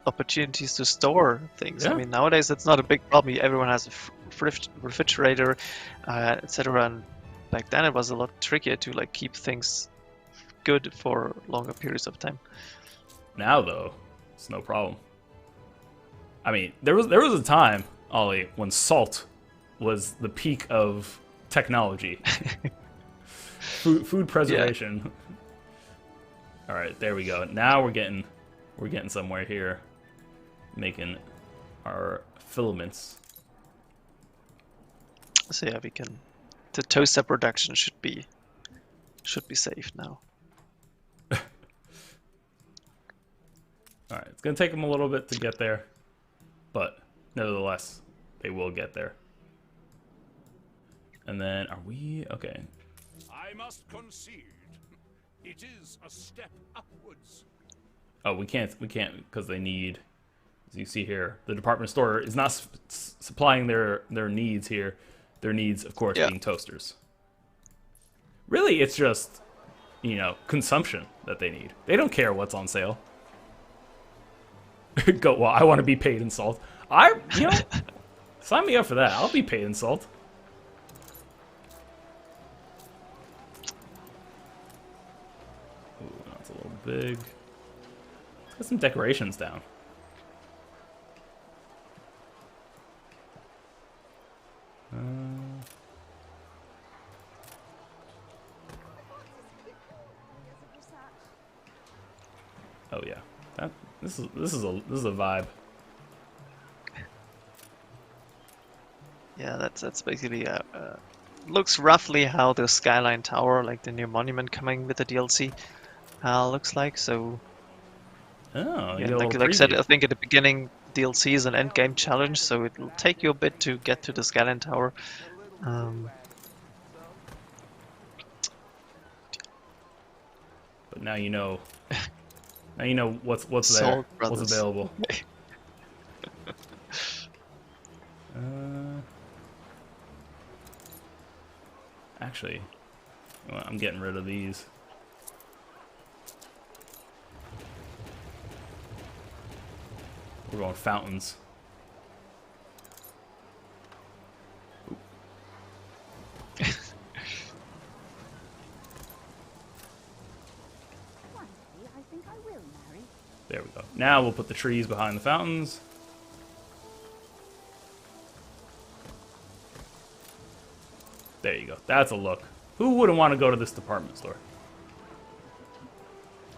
opportunities to store things. Yeah. I mean, nowadays that's not a big problem. Everyone has a refrigerator, etc. And back then it was a lot trickier to like keep things good for longer periods of time. Now though, it's no problem. I mean, there was a time, Ollie, when salt was the peak of technology. food preservation. Yeah. All right, there we go. Now we're getting somewhere here, making our filaments. So yeah, the toaster production should be safe now. All right, it's gonna take them a little bit to get there, but nevertheless, they will get there. And then, are we okay? I must concede, it is a step upwards. Oh, we can't because they need. As you see here, the department store is not supplying their needs here. Their needs, of course, being toasters. Really, it's just consumption that they need. They don't care what's on sale. Well, I want to be paid in salt. Sign me up for that. I'll be paid in salt. Ooh, that's a little big. Let's get some decorations down. Oh yeah, this is a vibe. Yeah, that's basically looks roughly how the Skyline Tower, like the new monument coming with the DLC, looks like. So Oh, yeah, like I said, I think at the beginning DLC is an end game challenge, so it will take you a bit to get to the Skyline Tower. But now you know. Now you know what's there, Salt what's Brothers. available. Actually, well, I'm getting rid of these. We're going fountains. Oop. I think I will marry. There we go. Now we'll put the trees behind the fountains. There you go. That's a look. Who wouldn't want to go to this department store?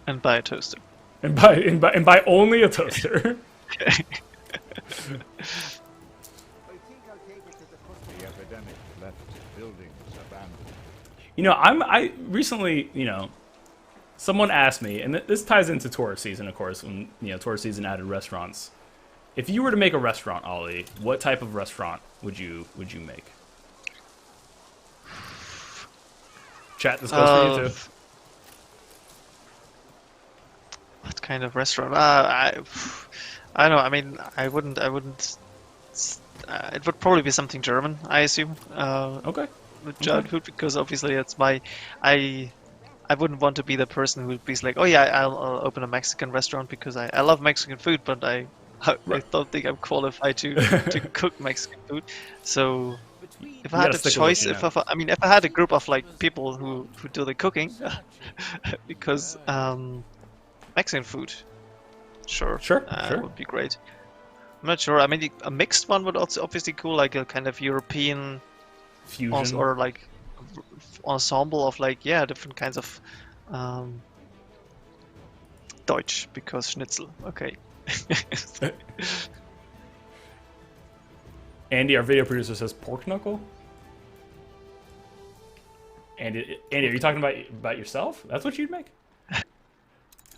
And buy a toaster. And buy only a toaster. Okay. The epidemic left buildings abandoned. I recently, someone asked me, and this ties into tourist season, of course, when, tourist season added restaurants. If you were to make a restaurant, Ollie, what type of restaurant would you make? Chat, this goes for you too. What kind of restaurant? I don't know. I mean, I wouldn't. It would probably be something German, I assume. Okay. with giant food because obviously that's my I wouldn't want to be the person who would be like, oh yeah, I'll open a Mexican restaurant because I love Mexican food, but I don't think I'm qualified to cook Mexican food. So if I had a choice, if I had a group of like people who do the cooking, because Mexican food, sure, would be great. I'm not sure. I mean, a mixed one would also obviously cool, like a kind of European fusion or like ensemble of like different kinds of Deutsch because Schnitzel. Okay. Andy, our video producer, says pork knuckle. Andy, are you talking about yourself? That's what you'd make?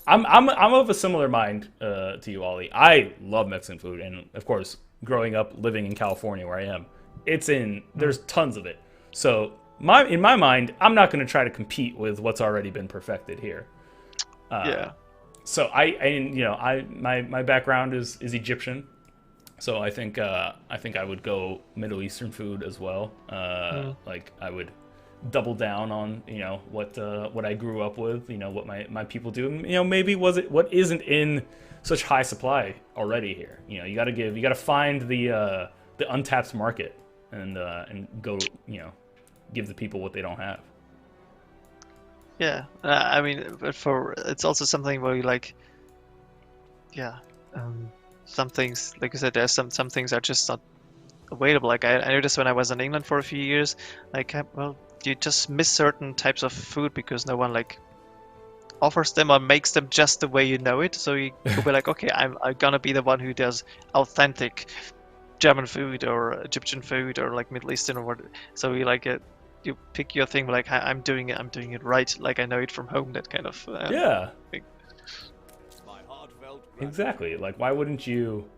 I'm of a similar mind to you, Ollie. I love Mexican food, and of course, growing up living in California where I am, there's tons of it. So in my mind, I'm not going to try to compete with what's already been perfected here. So my background is Egyptian, so I think I would go Middle Eastern food as well. Like I would double down on what I grew up with, what my people do. Maybe what isn't in such high supply already here. You got to find the untapped market and go give the people what they don't have. Yeah, I mean, but it's also something where you like, some things, like I said, there's some things are just not available. Like I noticed when I was in England for a few years, like you just miss certain types of food because no one like offers them or makes them just the way you know it. So you could be like, okay, I'm gonna be the one who does authentic German food or Egyptian food or like Middle Eastern or what. So you like it. You pick your thing, like I'm doing it right, like I know it from home. That kind of thing. Exactly. Like, why wouldn't you?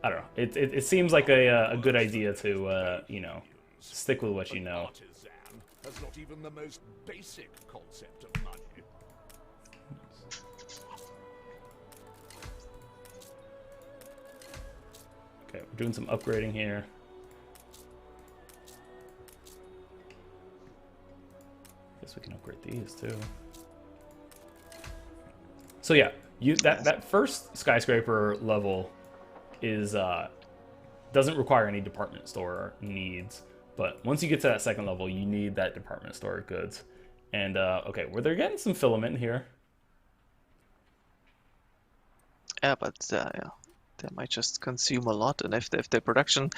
I don't know. It seems like a good idea to stick with what you know. Has not even the most basic concept of money. Okay, we're doing some upgrading here. Guess we can upgrade these too. So yeah, that first skyscraper level is doesn't require any department store needs, but once you get to that second level, you need that department store goods. And okay, well, they're getting some filament here. Yeah, but they might just consume a lot, and if their production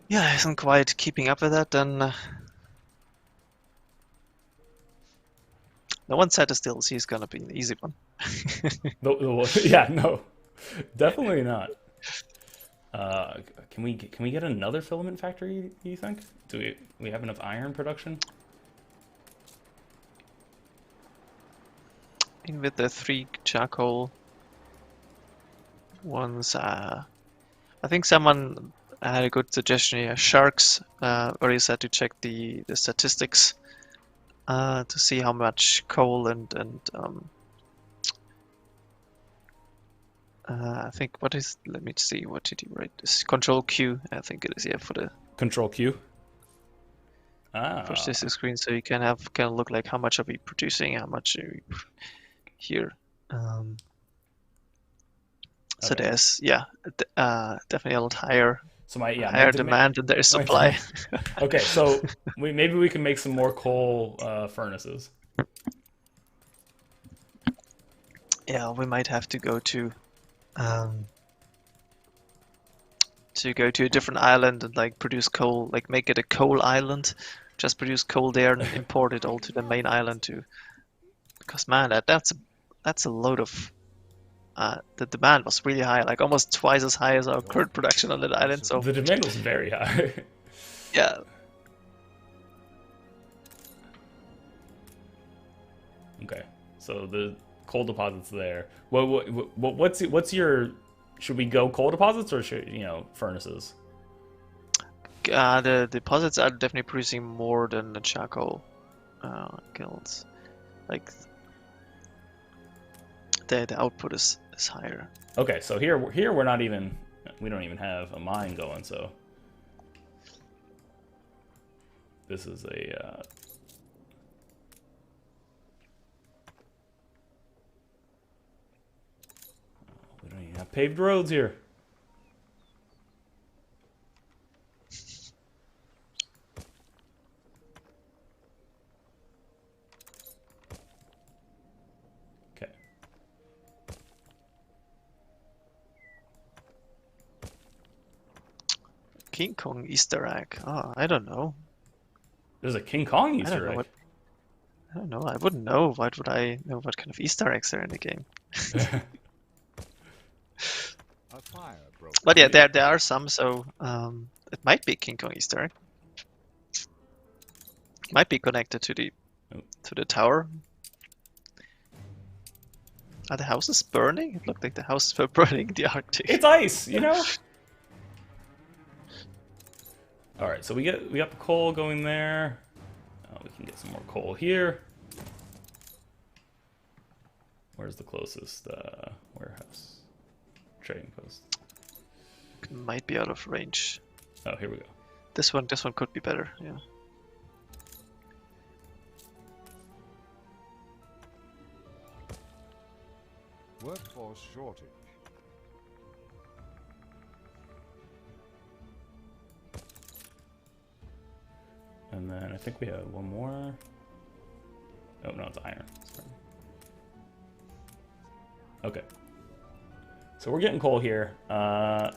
isn't quite keeping up with that, then no one said this DLC is gonna be an easy one. No, definitely not. Can we get another filament factory? Do you think? Do we have enough iron production? In with the 3 charcoal ones, I think someone had a good suggestion here. Sharks, where he said to check the statistics to see how much coal and I think let me see, what did he write? This Control Q, I think it is, for the Control Q. For this screen, so you can look like how much are we producing, how much are we here. So there's definitely a lot higher. So higher demand than there is supply. Okay, so maybe we can make some more coal furnaces. Yeah, we might have to go to a different island and like produce coal, like make it a coal island, just produce coal there and import it all to the main island too. Because man, that's a load of. The demand was really high, like almost twice as high as our current production on that island. So the demand was very high. Yeah. Okay, so the coal deposits there. What's your? Should we go coal deposits or should furnaces? The deposits are definitely producing more than the charcoal guilds. Like the output is higher. Okay, so here we don't even have a mine going, so this is a we don't even have paved roads here. Okay. King Kong Easter egg. Oh, I don't know. There's a King Kong I don't Easter know egg. what. I don't know. I wouldn't know. Why would I know what kind of Easter eggs are in the game? A fire broke. But yeah, there are some. So it might be King Kong Easter egg. Might be connected to the tower. Are the houses burning? It looked like the houses were burning in the Arctic. It's ice, you know. All right, so we got the coal going there. We can get some more coal here. Where's the closest warehouse? Trading post. Might be out of range. Oh, here we go. This one could be better. Yeah. Workforce shortage. And then I think we have one more. Oh no, it's iron. Sorry. Okay. So we're getting coal here. And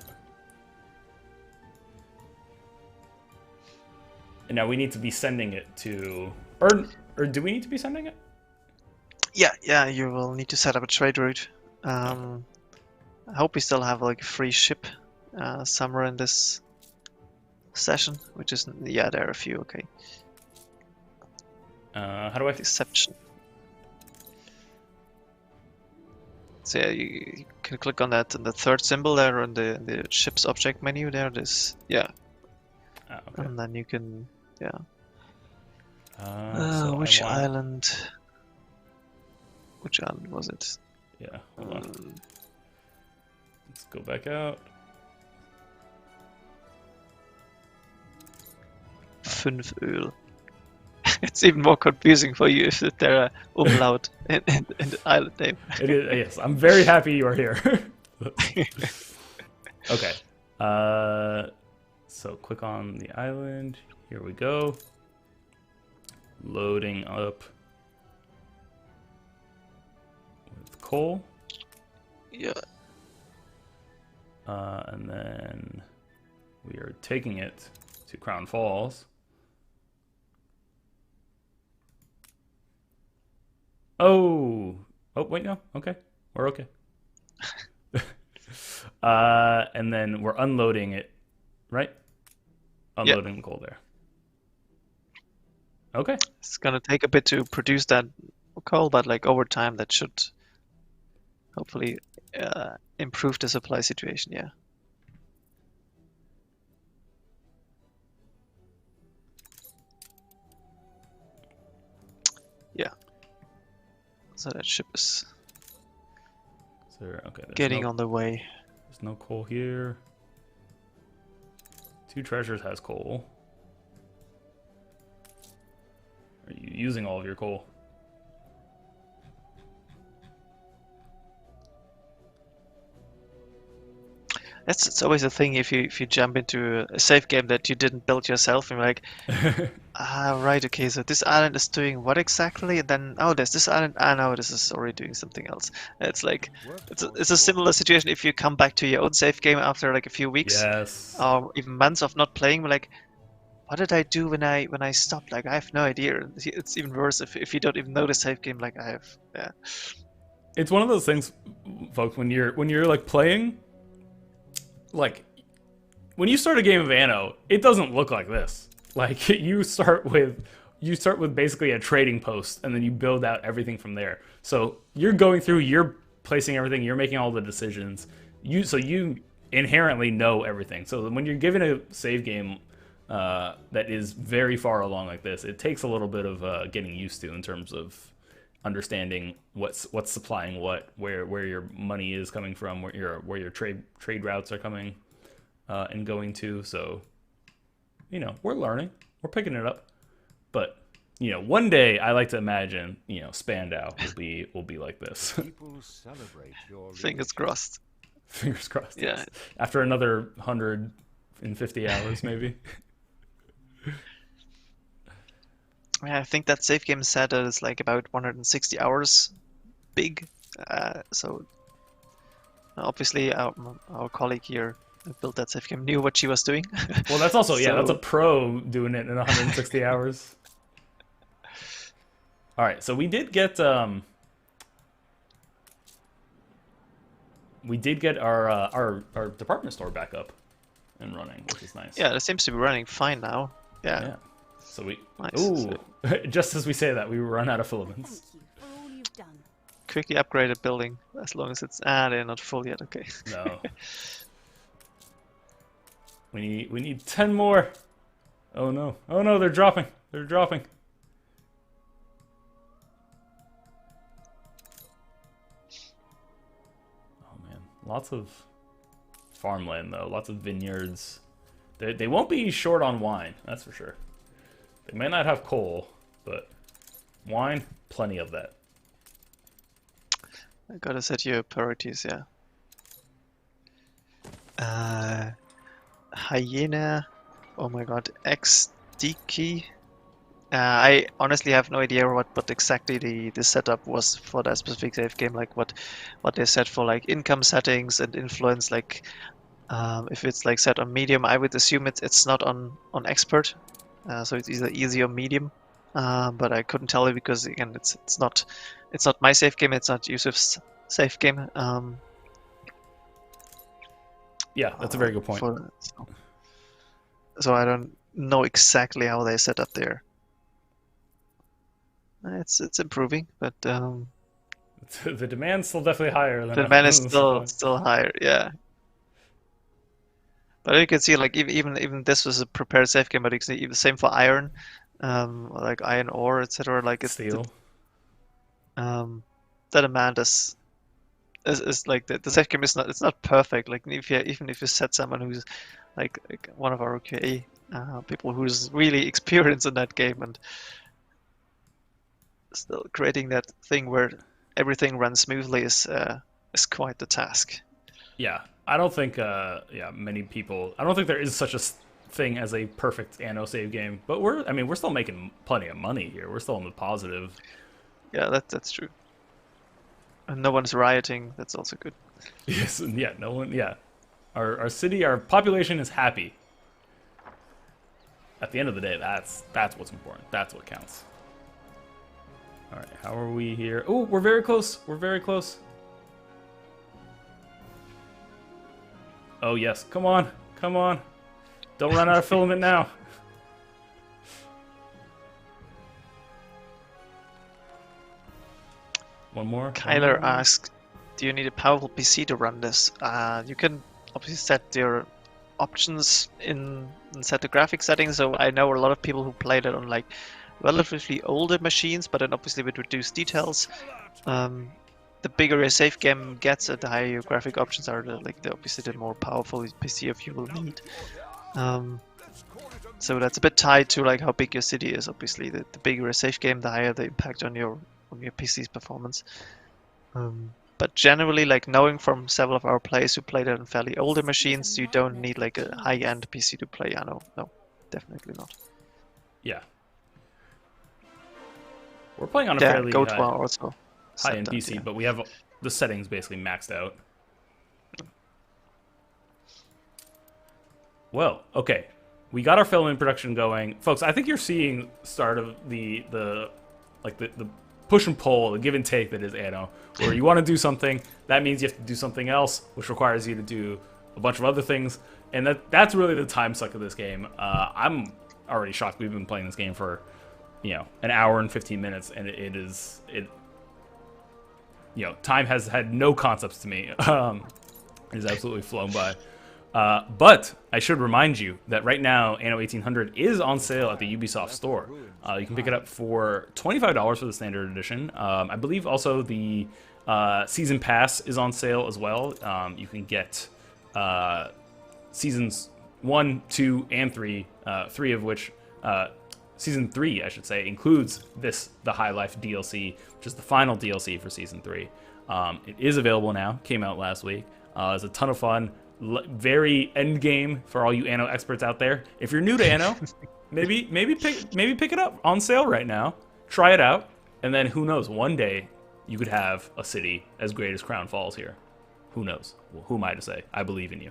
now we need to be sending it to, or do we need to be sending it? Yeah. You will need to set up a trade route. I hope we still have like a free ship somewhere in this session, which is there are a few. Okay. How do I? Deception. So yeah, you can click on that, and the third symbol there on the ship's object menu. There, this okay. And then you can So which island? Which island was it? Yeah, hold on. Let's go back out. 5 Öl. It's even more confusing for you if there are umlaut in the island name. It is, yes, I'm very happy you are here. Okay. So click on the island. Here we go. Loading up with coal. Yeah. And then we are taking it to Crown Falls. Oh, wait, no. Okay. We're okay. And then we're unloading it, right? Unloading the coal there. Okay. It's gonna take a bit to produce that coal, but like over time that should hopefully improve the supply situation, yeah. Yeah. So that ship is Okay, getting on the way. There's no coal here. Two Treasures has coal. Are you using all of your coal? It's always a thing if you jump into a safe game that you didn't build yourself and you're like, right, okay, so this island is doing what exactly? And then there's this island. No, this is already doing something else. It's like it's a similar situation if you come back to your own safe game after like a few weeks, yes, or even months of not playing. We're like, what did I do when I stopped? Like I have no idea. It's even worse if you don't even know the safe game like I have. Yeah. It's one of those things, folks. When you're like playing. Like, when you start a game of Anno, it doesn't look like this. Like, you start with basically a trading post, and then you build out everything from there. So you're going through, you're placing everything, you're making all the decisions. So you inherently know everything. So when you're given a save game that is very far along like this, it takes a little bit of getting used to in terms of understanding what's supplying what, where your money is coming from, where your trade routes are coming and going to. So, we're learning, we're picking it up. But one day I like to imagine Spandau will be like this. People celebrate your Fingers crossed. Fingers crossed. Yeah. Yes. After another 150 hours, maybe. Yeah, I think that save game said that it's like about 160 hours big. So obviously our colleague here who built that save game knew what she was doing. Well, that's also that's a So- pro doing it in 160 hours. All right, so we did get our department store back up and running, which is nice. Yeah, it seems to be running fine now. Yeah. Yeah. So we Nice. ooh, just as we say that, we run out of filaments. Thank you for all you've done. Quickly upgrade a building as long as it's they're not full yet. Okay. No. We need 10 more. Oh no. Oh no, they're dropping. They're dropping. Oh man, lots of farmland though, lots of vineyards. They won't be short on wine, that's for sure. They may not have coal, but wine, plenty of that. I gotta set your priorities, yeah. Hyena. Oh my god, XD. I honestly have no idea what exactly the setup was for that specific save game, like what they set for like income settings and influence, like if it's like set on medium, I would assume it's not on expert, so it's either easy or medium. But I couldn't tell you because again it's not my save game, it's not Yusuf's save game. Yeah, that's a very good point. So I don't know exactly how they set up there. It's improving, but The demand's still definitely higher than the demand is still higher, yeah. But you can see like even this was a prepared save game, but you can see even the same for iron, like iron ore, etc. Like it's Steel. the demand is like the save game is not perfect. Like even if you set someone who's like one of our QA people who's really experienced in that game and still creating that thing where everything runs smoothly is quite the task. Yeah, I don't think many people. I don't think there is such a thing as a perfect Anno save game. But we're still making plenty of money here. We're still in the positive. Yeah, that's true. And no one's rioting. That's also good. Yes, and yeah, no one. Yeah, our city, our population is happy. At the end of the day, that's what's important. That's what counts. All right, how are we here? Oh, we're very close. We're very close. Oh yes, come on, come on. Don't run out of filament now. One more. Kyler asked, do you need a powerful PC to run this? You can obviously set your options and set the graphic settings. So I know a lot of people who played it on like relatively older machines, but then obviously with reduced details. The bigger your save game gets, the higher your graphic options are. Obviously the more powerful PC of you will need. So that's a bit tied to like how big your city is. Obviously, the bigger your save game, the higher the impact on your PC's performance. But generally, like knowing from several of our players who played it on fairly older machines, you don't need like a high-end PC to play Anno. No, definitely not. Yeah. We're playing on a fairly high-end PC, yeah. but we have the settings basically maxed out. Well, okay. We got our filament production going. Folks, I think you're seeing start of the push and pull, the give and take that is Anno, where you want to do something, that means you have to do something else, which requires you to do a bunch of other things, and that's really the time suck of this game. I'm already shocked we've been playing this game for, an hour and 15 minutes, and time has had no concepts to me. It has absolutely flown by. But I should remind you that right now, Anno 1800 is on sale at the Ubisoft store. You can pick it up for $25 for the standard edition. I believe also the season pass is on sale as well. You can get seasons 1, 2, and 3, 3 of which Season 3, I should say, includes the High Life DLC, which is the final DLC for Season 3. It is available now. Came out last week. It's a ton of fun. Very end game for all you Anno experts out there. If you're new to Anno, maybe pick it up on sale right now. Try it out, and then who knows? One day you could have a city as great as Crown Falls here. Who knows? Well, who am I to say? I believe in you.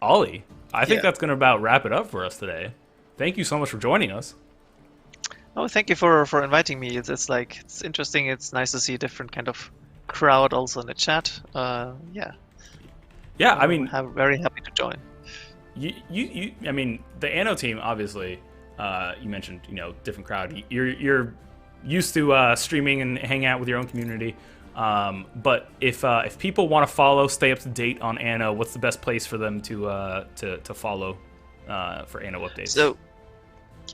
Ollie, I think that's going to about wrap it up for us today. Thank you so much for joining us. Oh, thank you for inviting me. It's interesting. It's nice to see a different kind of crowd also in the chat. Yeah, I mean, I'm very happy to join. I mean, the Anno team, obviously, you mentioned, different crowd. You're used to streaming and hanging out with your own community. But if people want to follow, stay up to date on Anno, what's the best place for them to follow for Anno updates? So,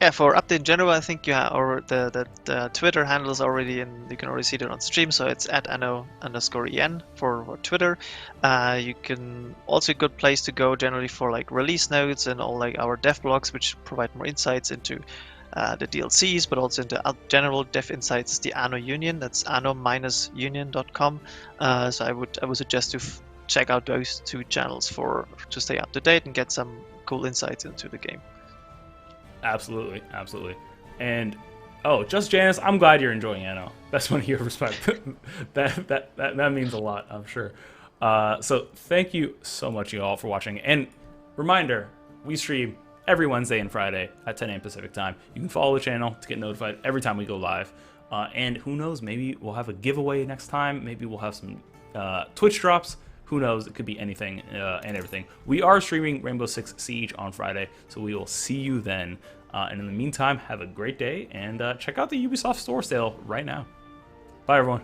yeah, for update in general, I think you have, or the Twitter handle is already in. You can already see it on stream, so it's @Anno_en for Twitter. You can also a good place to go generally for like release notes and all like our dev blogs, which provide more insights into the DLCs, but also into general dev insights is the Anno Union. That's anno-union.com. So I would suggest to check out those two channels to stay up to date and get some cool insights into the game. Absolutely. And just Janice, I'm glad you're enjoying Anno. That's one of your respect. that means a lot, I'm sure. So thank you so much, you all, for watching. And reminder, we stream every Wednesday and Friday at 10 a.m. Pacific time. You can follow the channel to get notified every time we go live. And who knows, maybe we'll have a giveaway next time. Maybe we'll have some Twitch drops. Who knows? It could be anything and everything. We are streaming Rainbow Six Siege on Friday, so we will see you then. And in the meantime, have a great day, and check out the Ubisoft store sale right now. Bye, everyone.